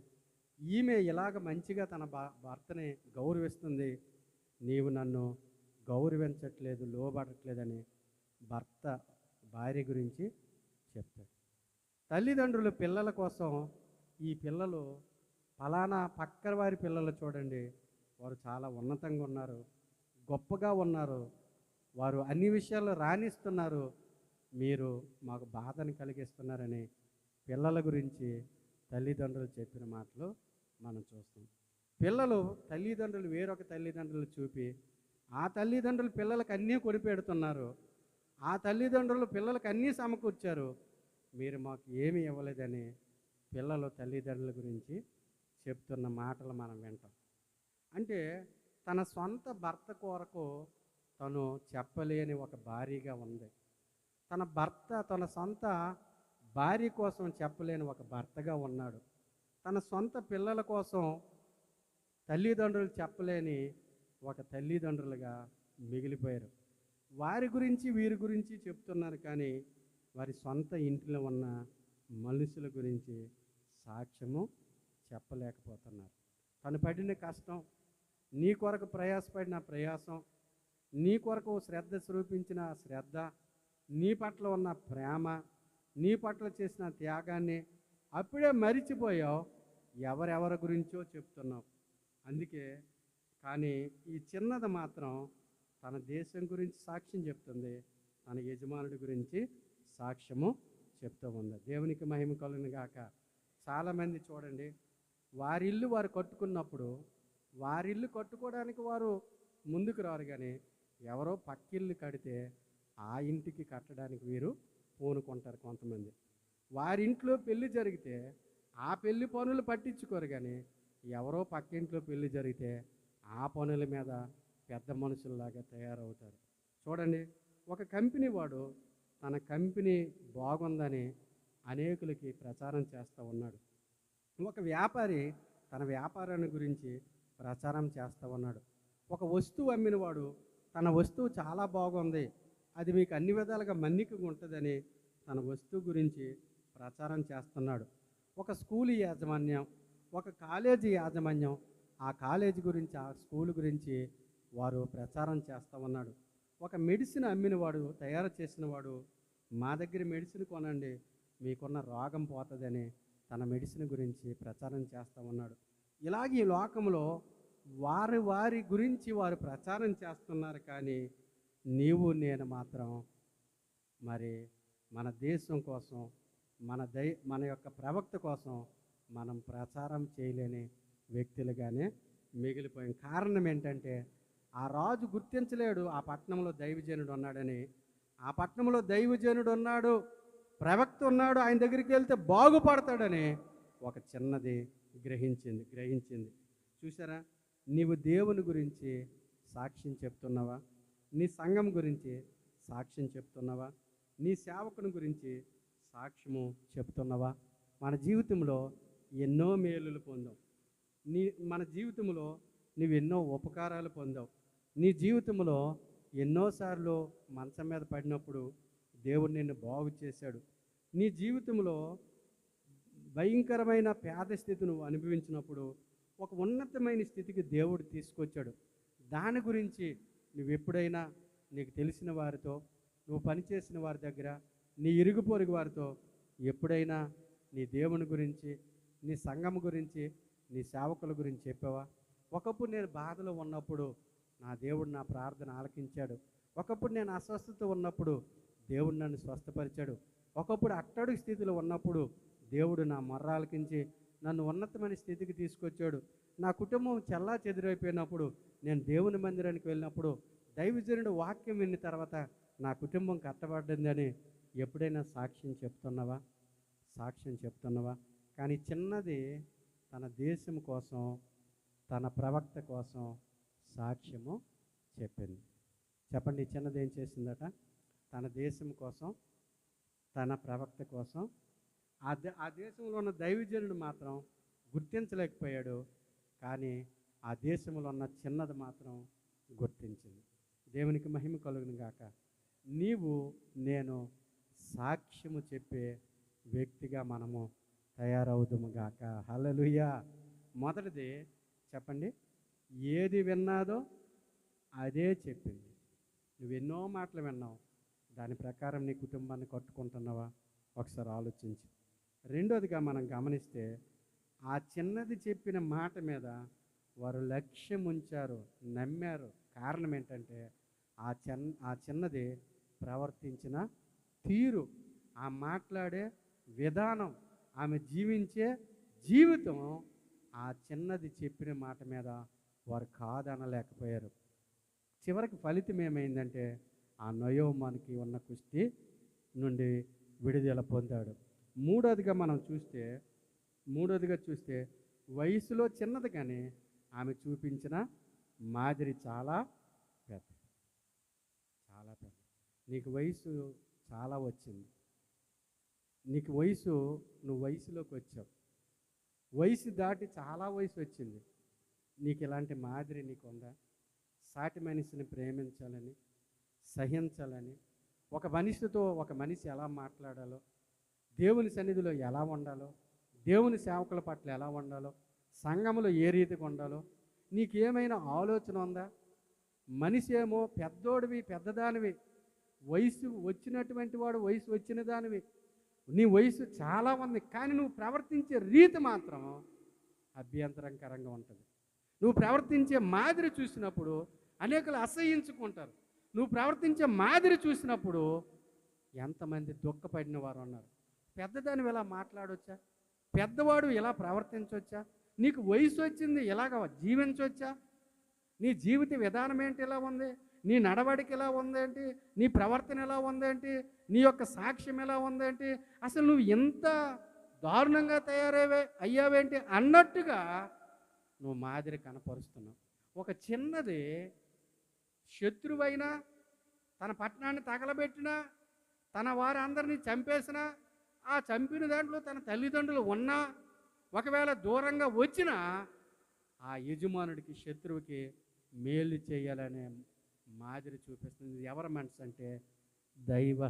ఈమె ఇలాగ మంచిగా తన భర్తని గౌరవిస్తుంది, నీవు నన్ను గౌరవించట్లేదు, లోబడట్లేదని భర్త భార్య గురించి చెప్తాడు. తల్లిదండ్రులు పిల్లల కోసం, ఈ పిల్లలు ఫలానా పక్క వారి పిల్లలు చూడండి, వారు చాలా ఉన్నతంగా ఉన్నారు, గొప్పగా ఉన్నారు, వారు అన్ని విషయాల్లో రాణిస్తున్నారు, మీరు మాకు బాధను కలిగిస్తున్నారని పిల్లల గురించి తల్లిదండ్రులు చెప్పిన మాటలు మనం చూస్తాం. పిల్లలు తల్లిదండ్రులు వేరొక తల్లిదండ్రులు చూపి, ఆ తల్లిదండ్రులు పిల్లలకు అన్నీ కొనిపెడుతున్నారు, ఆ తల్లిదండ్రులు పిల్లలకు అన్నీ సమకూర్చారు, మీరు మాకు ఏమీ ఇవ్వలేదని పిల్లలు తల్లిదండ్రుల గురించి చెప్తున్న మాటలు మనం వింటాం. అంటే తన సొంత భర్త కొరకు తను చెప్పలేని ఒక భార్యగా ఉంది. తన భర్త, తన సొంత భార్య కోసం చెప్పలేని ఒక భర్తగా ఉన్నాడు. తన సొంత పిల్లల కోసం తల్లిదండ్రులు చెప్పలేని ఒక తల్లిదండ్రులుగా మిగిలిపోయారు. వారి గురించి వీరి గురించి చెప్తున్నారు, కానీ వారి సొంత ఇంట్లో ఉన్న మనుషుల గురించి సాక్ష్యము చెప్పలేకపోతున్నారు. తను పడిన కష్టం, నీ కొరకు ప్రయాసపడిన ప్రయాసం, నీ కొరకు శ్రద్ధ చూపించిన శ్రద్ధ, నీ పట్ల ఉన్న ప్రేమ, నీ పట్ల చేసిన త్యాగాన్ని అప్పుడే మరిచిపోయావు. ఎవరెవరి గురించో చెప్తున్నావు. అందుకే కానీ ఈ చిన్నది మాత్రం తన దేశం గురించి సాక్ష్యం చెప్తుంది, తన యజమానుడి గురించి సాక్ష్యము చెప్తూ ఉంది. దేవునికి మహిమ కలుగును గాక. చాలామంది చూడండి, వారిల్లు వారు కట్టుకున్నప్పుడు వారిల్లు కట్టుకోవడానికి వారు ముందుకు రారు, కానీ ఎవరో పక్కిల్లు కడితే ఆ ఇంటికి కట్టడానికి వీరు పూనుకుంటారు. కొంతమంది వారింట్లో పెళ్లి జరిగితే ఆ పెళ్లి పనులు పట్టించుకోరు, కానీ ఎవరో పక్కింట్లో పెళ్లి జరిగితే ఆ పనుల మీద పెద్ద మనుషుల్లాగా తయారవుతారు. చూడండి, ఒక కంపెనీ వాడు తన కంపెనీ బాగుందని అనేకులకి ప్రచారం చేస్తూ ఉన్నాడు. ఒక వ్యాపారి తన వ్యాపారాన్ని గురించి ప్రచారం చేస్తూ ఉన్నాడు. ఒక వస్తువు అమ్మినవాడు తన వస్తువు చాలా బాగుంది, అది మీకు అన్ని విధాలుగా మన్నికగా ఉంటుందని తన వస్తువు గురించి ప్రచారం చేస్తున్నాడు. ఒక స్కూల్ యాజమాన్యం, ఒక కాలేజీ యాజమాన్యం ఆ కాలేజీ గురించి, ఆ స్కూల్ గురించి వారు ప్రచారం చేస్తూ ఉన్నాడు. ఒక మెడిసిన్ అమ్మినవాడు, తయారు చేసినవాడు, మా దగ్గర మెడిసిన్ కొనండి మీకున్న రోగం పోతుందని తన మెడిసిన్ గురించి ప్రచారం చేస్తూ ఉన్నాడు. ఇలాగే ఈ లోకంలో వారి గురించి వారు ప్రచారం చేస్తున్నారు, కానీ నీవు నేను మాత్రం మరి మన దేశం కోసం, మన యొక్క ప్రవక్త కోసం మనం ప్రచారం చేయలేని వ్యక్తులుగానే మిగిలిపోయాం. కారణం ఏంటంటే ఆ రాజు గుర్తించలేడు ఆ పట్టణంలో దైవజనుడు ఉన్నాడని. ఆ పట్టణంలో దైవజనుడు ఉన్నాడు, ప్రవక్త ఉన్నాడు, ఆయన దగ్గరికి వెళ్తే బాగుపడతాడని ఒక చిన్నది గ్రహించింది. చూసారా, నీవు దేవుని గురించి సాక్ష్యం చెప్తున్నావా? నీ సంఘం గురించి సాక్ష్యం చెప్తున్నావా? నీ సేవకుని గురించి సాక్ష్యము చెప్తున్నావా? మన జీవితంలో ఎన్నో మేలులు పొందావు. మన జీవితంలో నువ్వు ఎన్నో ఉపకారాలు పొందావు. నీ జీవితంలో ఎన్నోసార్లు మంచం మీద పడినప్పుడు దేవుడు నిన్ను బాగు చేశాడు. నీ జీవితంలో భయంకరమైన పేద స్థితి నువ్వు అనుభవించినప్పుడు ఒక ఉన్నతమైన స్థితికి దేవుడు తీసుకొచ్చాడు. దాని గురించి నువ్వు ఎప్పుడైనా నీకు తెలిసిన వారితో, నువ్వు పనిచేసిన వారి దగ్గర, నీ ఇరుగు పొరుగు వారితో ఎప్పుడైనా నీ దేవుని గురించి, నీ సంఘం గురించి, నీ సేవకుల గురించి చెప్పావా? ఒకప్పుడు నేను బాధలో ఉన్నప్పుడు నా దేవుడు నా ప్రార్థన ఆలకించాడు. ఒకప్పుడు నేను అస్వస్థత ఉన్నప్పుడు దేవుడు నన్ను స్వస్థపరిచాడు. ఒకప్పుడు అట్టడుగు స్థితిలో ఉన్నప్పుడు దేవుడు నా మొర్ర ఆలకించి నన్ను ఉన్నతమైన స్థితికి తీసుకొచ్చాడు. నా కుటుంబం చెల్లా చెదిరైపోయినప్పుడు నేను దేవుని మందిరానికి వెళ్ళినప్పుడు దైవజనుడు వాక్యం విన్న తర్వాత నా కుటుంబం కట్టబడిందని ఎప్పుడైనా సాక్ష్యం చెప్తున్నావా? కానీ చిన్నది తన దేశం కోసం, తన ప్రవక్త కోసం సాక్ష్యము చెప్పింది. చెప్పండి, చిన్నది ఏం చేసిందట? తన దేశం కోసం, తన ప్రవక్త కోసం. ఆ దేశంలో ఉన్న దైవజనుడు మాత్రం గుర్తించలేకపోయాడు, కానీ ఆ దేశంలో ఉన్న చిన్నది మాత్రం గుర్తించింది. దేవునికి మహిమ కలుగును గాక. నీవు నేను సాక్ష్యము చెప్పే వ్యక్తిగా మనము తయారవుదుము గాక. హల్లెలూయా. మొదటిది చెప్పండి, ఏది విన్నాదో అదే చెప్పింది. నువ్వెన్నో మాటలు విన్నావు, దాని ప్రకారం నీ కుటుంబాన్ని కట్టుకుంటున్నావా? ఒకసారి ఆలోచించు. రెండోదిగా మనం గమనిస్తే ఆ చిన్నది చెప్పిన మాట మీద వారు లక్ష్యం ఉంచారు, నమ్మారు. కారణం ఏంటంటే ఆ చిన్నది ప్రవర్తించిన తీరు, ఆ మాట్లాడే విధానం, ఆమె జీవించే జీవితం ఆ చిన్నది చెప్పిన మాట మీద వారు కాదనలేకపోయారు. చివరికి ఫలితం ఏమైందంటే ఆ నయోమానికి ఉన్న కుస్తీ నుండి విడుదల పొందాడు. మూడోదిగా చూస్తే వయసులో చిన్నది, కానీ ఆమె చూపించిన మాదిరి చాలా పెద్ద. నీకు వయసు చాలా వచ్చింది, నీకు వయసు, నువ్వు వయసులోకి వచ్చావు, వయసు దాటి చాలా వయసు వచ్చింది, నీకు ఇలాంటి మాదిరి నీకు ఉందా? సాటి మనిషిని ప్రేమించాలని, సహించాలని, ఒక మనిషితో ఒక మనిషి ఎలా మాట్లాడాలో, దేవుని సన్నిధిలో ఎలా ఉండాలో, దేవుని సేవకుల పట్ల ఎలా ఉండాలో, సంఘంలో ఏ రీతిగా ఉండాలో నీకేమైనా ఆలోచన ఉందా? మనిషి ఏమో పెద్దోడివి, పెద్దదానివి, వయసు వచ్చినటువంటి వాడు, వయసు వచ్చిన దానివి, నీ వయసు చాలా ఉంది, కానీ నువ్వు ప్రవర్తించే రీతి మాత్రం అభ్యంతరకరంగా ఉంటుంది. నువ్వు ప్రవర్తించే మాదిరి చూసినప్పుడు అనేకులు అసహ్యించుకుంటారు. నువ్వు ప్రవర్తించే మాదిరి చూసినప్పుడు ఎంతమంది దుఃఖపడిన వారు ఉన్నారు. పెద్దదానివి ఇలా మాట్లాడొచ్చా? పెద్దవాడు ఇలా ప్రవర్తించవచ్చా? నీకు వయసు వచ్చింది, ఇలాగ జీవించవచ్చా? నీ జీవిత విధానం ఏంటి ఇలా ఉంది? నీ నడవడిక ఎలా ఉందేంటి? నీ ప్రవర్తన ఎలా ఉందేంటి? నీ యొక్క సాక్ష్యం ఎలా ఉందేంటి? అసలు నువ్వు ఎంత దారుణంగా అయ్యావేంటి అన్నట్టుగా నువ్వు మాదిరి కనపరుస్తున్నావు. ఒక చిన్నది శత్రువైనా, తన పట్టణాన్ని తగలబెట్టినా, తన వారందరినీ చంపేసినా, ఆ చంపిన దాంట్లో తన తల్లిదండ్రులు ఉన్నా, ఒకవేళ దూరంగా వచ్చినా ఆ యజమానుడికి, శత్రువుకి మేలు చేయాలనే మాదిరి చూపిస్తుంది. ఎవరి మనసు అంటే దైవ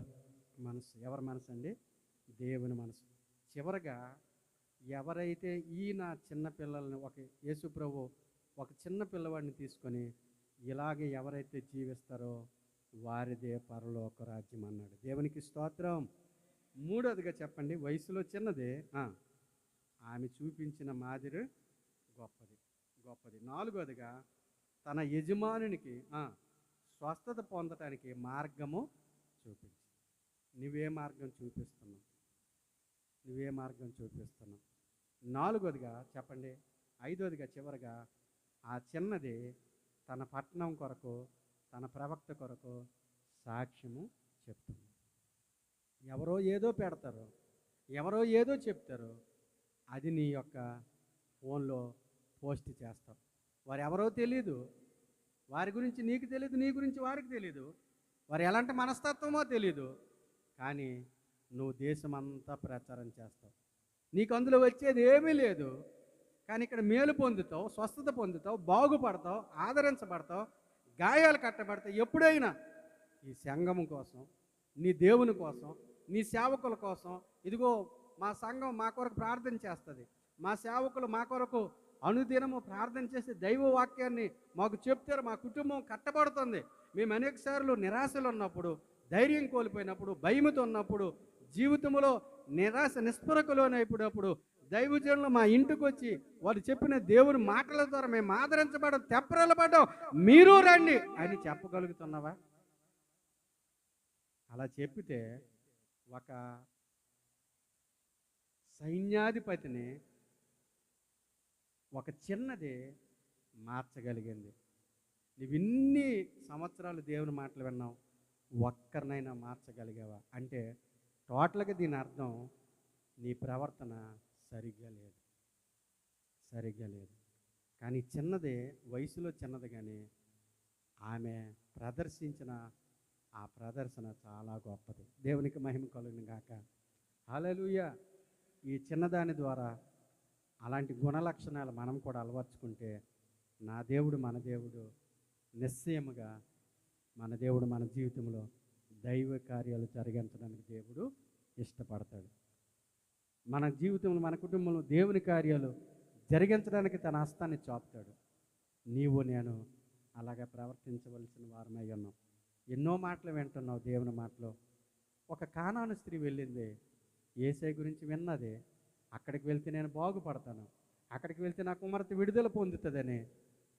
మనసు. ఎవరి మనసు అండి? దేవుని మనసు. చివరగా ఎవరైతే ఈయన చిన్నపిల్లల్ని, ఒక యేసుప్రభు ఒక చిన్న పిల్లవాడిని తీసుకొని ఇలాగే ఎవరైతే జీవిస్తారో వారిదే పరలోక రాజ్యం అన్నాడు. దేవునికి స్తోత్రం. మూడోదిగా చెప్పండి, వయసులో చిన్నదే, ఆమె చూపించిన మాదిరి గొప్పది. నాలుగోదిగా తన యజమానునికి స్వస్థత పొందటానికి మార్గము చూపించి. నువ్వే మార్గం చూపిస్తున్నావు? నాలుగోదిగా చెప్పండి, ఐదోదిగా చివరిగా ఆ చిన్నది తన పట్టణం కొరకు, తన ప్రవక్త కొరకు సాక్ష్యము చెప్తుంది. ఎవరో ఏదో పెడతారు, ఎవరో ఏదో చెప్తారు, అది నీ యొక్క ఫోన్లో పోస్ట్ చేస్తావు. వారు ఎవరో తెలీదు, వారి గురించి నీకు తెలియదు, నీ గురించి వారికి తెలీదు, వారు ఎలాంటి మనస్తత్వమో తెలీదు, కానీ నువ్వు దేశమంతా ప్రచారం చేస్తావు. నీకు అందులో వచ్చేది ఏమీ లేదు, కానీ ఇక్కడ మేలు పొందుతావు, స్వస్థత పొందుతావు, బాగుపడతావు, ఆదరించబడతావు, గాయాలు కట్టబడతావు. ఎప్పుడైనా ఈ సంఘం కోసం, నీ దేవుని కోసం, నీ సేవకుల కోసం, ఇదిగో మా సంఘం మా కొరకు ప్రార్థన చేస్తుంది, మా సేవకులు మా కొరకు అనుదినము ప్రార్థన చేసి దైవ వాక్యాన్ని మాకు చెప్తారు, మా కుటుంబం కట్టబడుతుంది. మేము అనేక సార్లు నిరాశలు ఉన్నప్పుడు, ధైర్యం కోల్పోయినప్పుడు, భయముతో ఉన్నప్పుడు, జీవితంలో నిరాశ నిస్పృహలోనైనప్పుడు దైవజనులు మా ఇంటికి వచ్చి వారు చెప్పిన దేవుని మాటల ద్వారా మేము ఆదరించబడ్డాం, తెప్పరలబడ్డాం, మీరు రండి అని చెప్పగలుగుతున్నావా? అలా చెప్పితే ఒక సైన్యాధిపతిని ఒక చిన్నది మార్చగలిగింది. నువ్వు ఇన్ని సంవత్సరాలు దేవుని మాటలు విన్నావు, ఒక్కరినైనా మార్చగలిగావా అంటే టోటల్గా దీని అర్థం నీ ప్రవర్తన సరిగ్గా లేదు. కానీ చిన్నదే, వయసులో చిన్నది, కానీ ఆమె ప్రదర్శించిన ఆ ప్రదర్శన చాలా గొప్పది. దేవునికి మహిమ కలుగును గాక. హల్లెలూయా. ఈ చిన్నదాని ద్వారా అలాంటి గుణలక్షణాలు మనం కూడా అలవర్చుకుంటే నా దేవుడు, మన దేవుడు నిశ్చయముగా మన దేవుడు మన జీవితంలో దైవ కార్యాలు జరిగించడానికి దేవుడు ఇష్టపడతాడు. మన జీవితంలో, మన కుటుంబంలో దేవుని కార్యాలు జరిగించడానికి తన హస్తాన్ని చాపుతాడు. నీవు నేను అలాగే ప్రవర్తించవలసిన వారమై ఉన్నాం. ఎన్నో మాటలు వింటున్నావు దేవుని మాటలు. ఒక కానాను స్త్రీ వెళ్ళింది, యేసయ్య గురించి విన్నది, అక్కడికి వెళ్తే నేను బాగుపడతాను, అక్కడికి వెళ్తే నా కుమార్తె విడుదల పొందుతుందని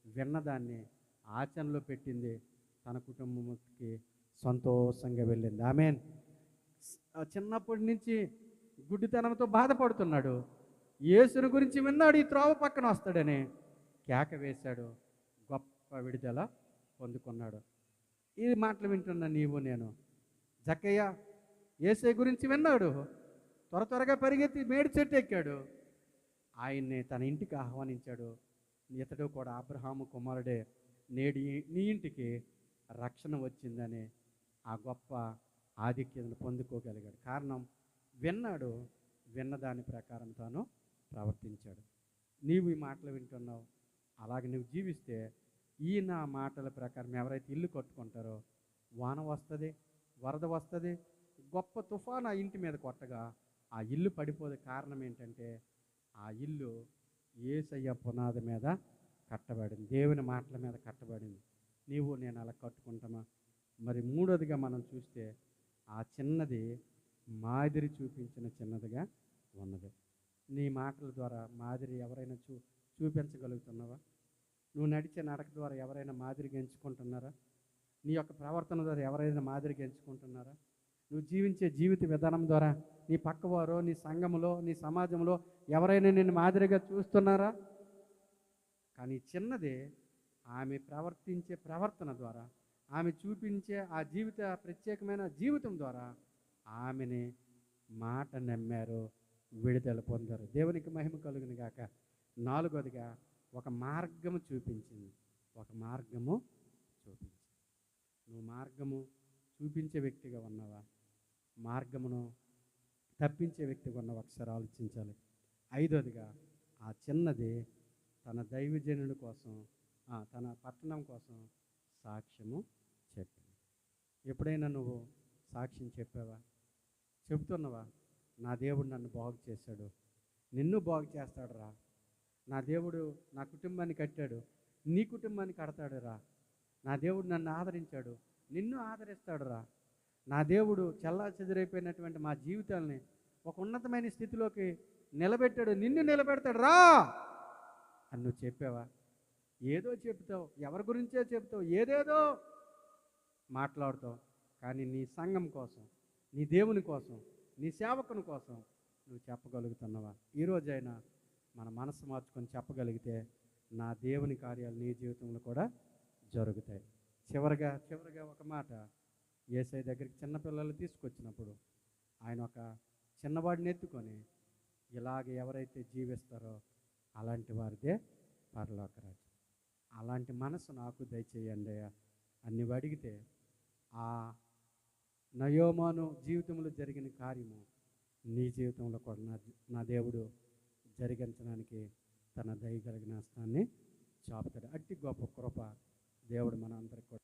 విన్నదాన్ని ఆచరణలో పెట్టింది, తన కుటుంబంకి సంతోషంగా వెళ్ళింది. ఆమెన్. చిన్నప్పటి నుంచి గుడ్డితనంతో బాధపడుతున్నాడు, యేసుని గురించి విన్నాడు, ఈ త్రోవ పక్కన వస్తాడని కేక వేశాడు, గొప్ప విడుదల పొందుకున్నాడు. ఈ మాటలు వింటున్నా నీవు నేను. జక్కయ్య యేసయ్య గురించి విన్నాడు, త్వరగా పరిగెత్తి మేడి చెట్టు ఎక్కాడు, ఆయన్ని తన ఇంటికి ఆహ్వానించాడు. ఇతడు కూడా అబ్రహాము కుమారుడే, నేడు నీ ఇంటికి రక్షణ వచ్చిందని ఆ గొప్ప ఆధిక్యతను పొందుకోగలిగాడు. కారణం విన్నాడు, విన్న దాని ప్రకారం తాను ప్రవర్తించాడు. నీవు ఈ మాటలు వింటున్నావు, అలాగే నువ్వు జీవిస్తే ఈ నా మాటల ప్రకారం ఎవరైతే ఇల్లు కట్టుకుంటారో వాన వస్తుంది, వరద వస్తుంది, గొప్ప తుఫాను ఆ ఇంటి మీద కొట్టగా ఆ ఇల్లు పడిపోదే. కారణం ఏంటంటే ఆ ఇల్లు యేసయ్య పునాది మీద కట్టబడింది, దేవుని మాటల మీద కట్టబడింది. నీవు నేను అలా కట్టుకుంటామా? మరి మూడోదిగా మనం చూస్తే ఆ చిన్నది మాదిరి చూపించిన చిన్నదిగా ఉన్నది. నీ మాటల ద్వారా మాదిరి ఎవరైనా చూపించగలుగుతున్నావా? నువ్వు నడిచే నడక ద్వారా ఎవరైనా మాదిరిగా ఎంచుకుంటున్నారా? నీ యొక్క ప్రవర్తన ద్వారా ఎవరైనా మాదిరిగా ఎంచుకుంటున్నారా? నువ్వు జీవించే జీవిత విధానం ద్వారా నీ పక్కవారో, నీ సంఘములో, నీ సమాజంలో ఎవరైనా నిన్ను మాదిరిగా చూస్తున్నారా? కానీ చిన్నదే ఆమె ప్రవర్తించే ప్రవర్తన ద్వారా, ఆమె చూపించే ఆ ప్రత్యేకమైన జీవితం ద్వారా ఆమెని మాట నమ్మారు, విడుదల పొందారు. దేవునికి మహిమ కలుగును గాక. నాలుగోదిగా ఒక మార్గము చూపించింది. ఒక మార్గము చూపించింది. నువ్వు మార్గము చూపించే వ్యక్తిగా ఉన్నావా? మార్గమును తప్పించే వ్యక్తిగా ఉన్నావా? ఒకసారి ఆలోచించాలి. ఐదోదిగా ఆ చిన్నది తన దైవజనుడి కోసం, తన పట్టణం కోసం సాక్ష్యము చెప్పింది. ఎప్పుడైనా నువ్వు సాక్ష్యం చెప్పావా? చెబుతున్నావా? నా దేవుడు నన్ను బాగు చేశాడు, నిన్ను బాగు చేస్తాడు రా. నా దేవుడు నా కుటుంబాన్ని కట్టాడు, నీ కుటుంబాన్ని కడతాడు రా. నా దేవుడు నన్ను ఆదరించాడు, నిన్ను ఆదరిస్తాడు రా. నా దేవుడు చెల్లాచెదురైపోయినటువంటి మా జీవితాలని ఒక ఉన్నతమైన స్థితిలోకి నిలబెట్టాడు, నిన్ను నిలబెడతాడు రా అని నువ్వు చెప్పావా? ఏదో చెప్తావు, ఎవరి గురించే చెప్తావు, ఏదేదో మాట్లాడుతావు. కానీ నీ సంఘం కోసం, నీ దేవుని కోసం, నీ సేవకుని కోసం నువ్వు చెప్పగలుగుతున్నావా? ఈరోజైనా మన మనసు మార్చుకొని చెప్పగలిగితే నా దేవుని కార్యాలు నీ జీవితంలో కూడా జరుగుతాయి. చివరగా ఒక మాట, యేసయ్య దగ్గరికి చిన్నపిల్లలు తీసుకొచ్చినప్పుడు ఆయన ఒక చిన్నవాడిని ఎత్తుకొని ఇలాగ ఎవరైతే జీవిస్తారో అలాంటి వారిదే పరలోక రాజ్యం. అలాంటి మనసు నాకు దయచేయండి అయ్యా అని నువ్వు అడిగితే ఆ నయోమాను జీవితంలో జరిగిన కార్యము నీ జీవితంలో కూడా నా దేవుడు జరిగించడానికి తన దయ కలిగిన హస్తాన్ని చాపుతాడు. అట్టి గొప్ప కృప దేవుడు మన అందరికీ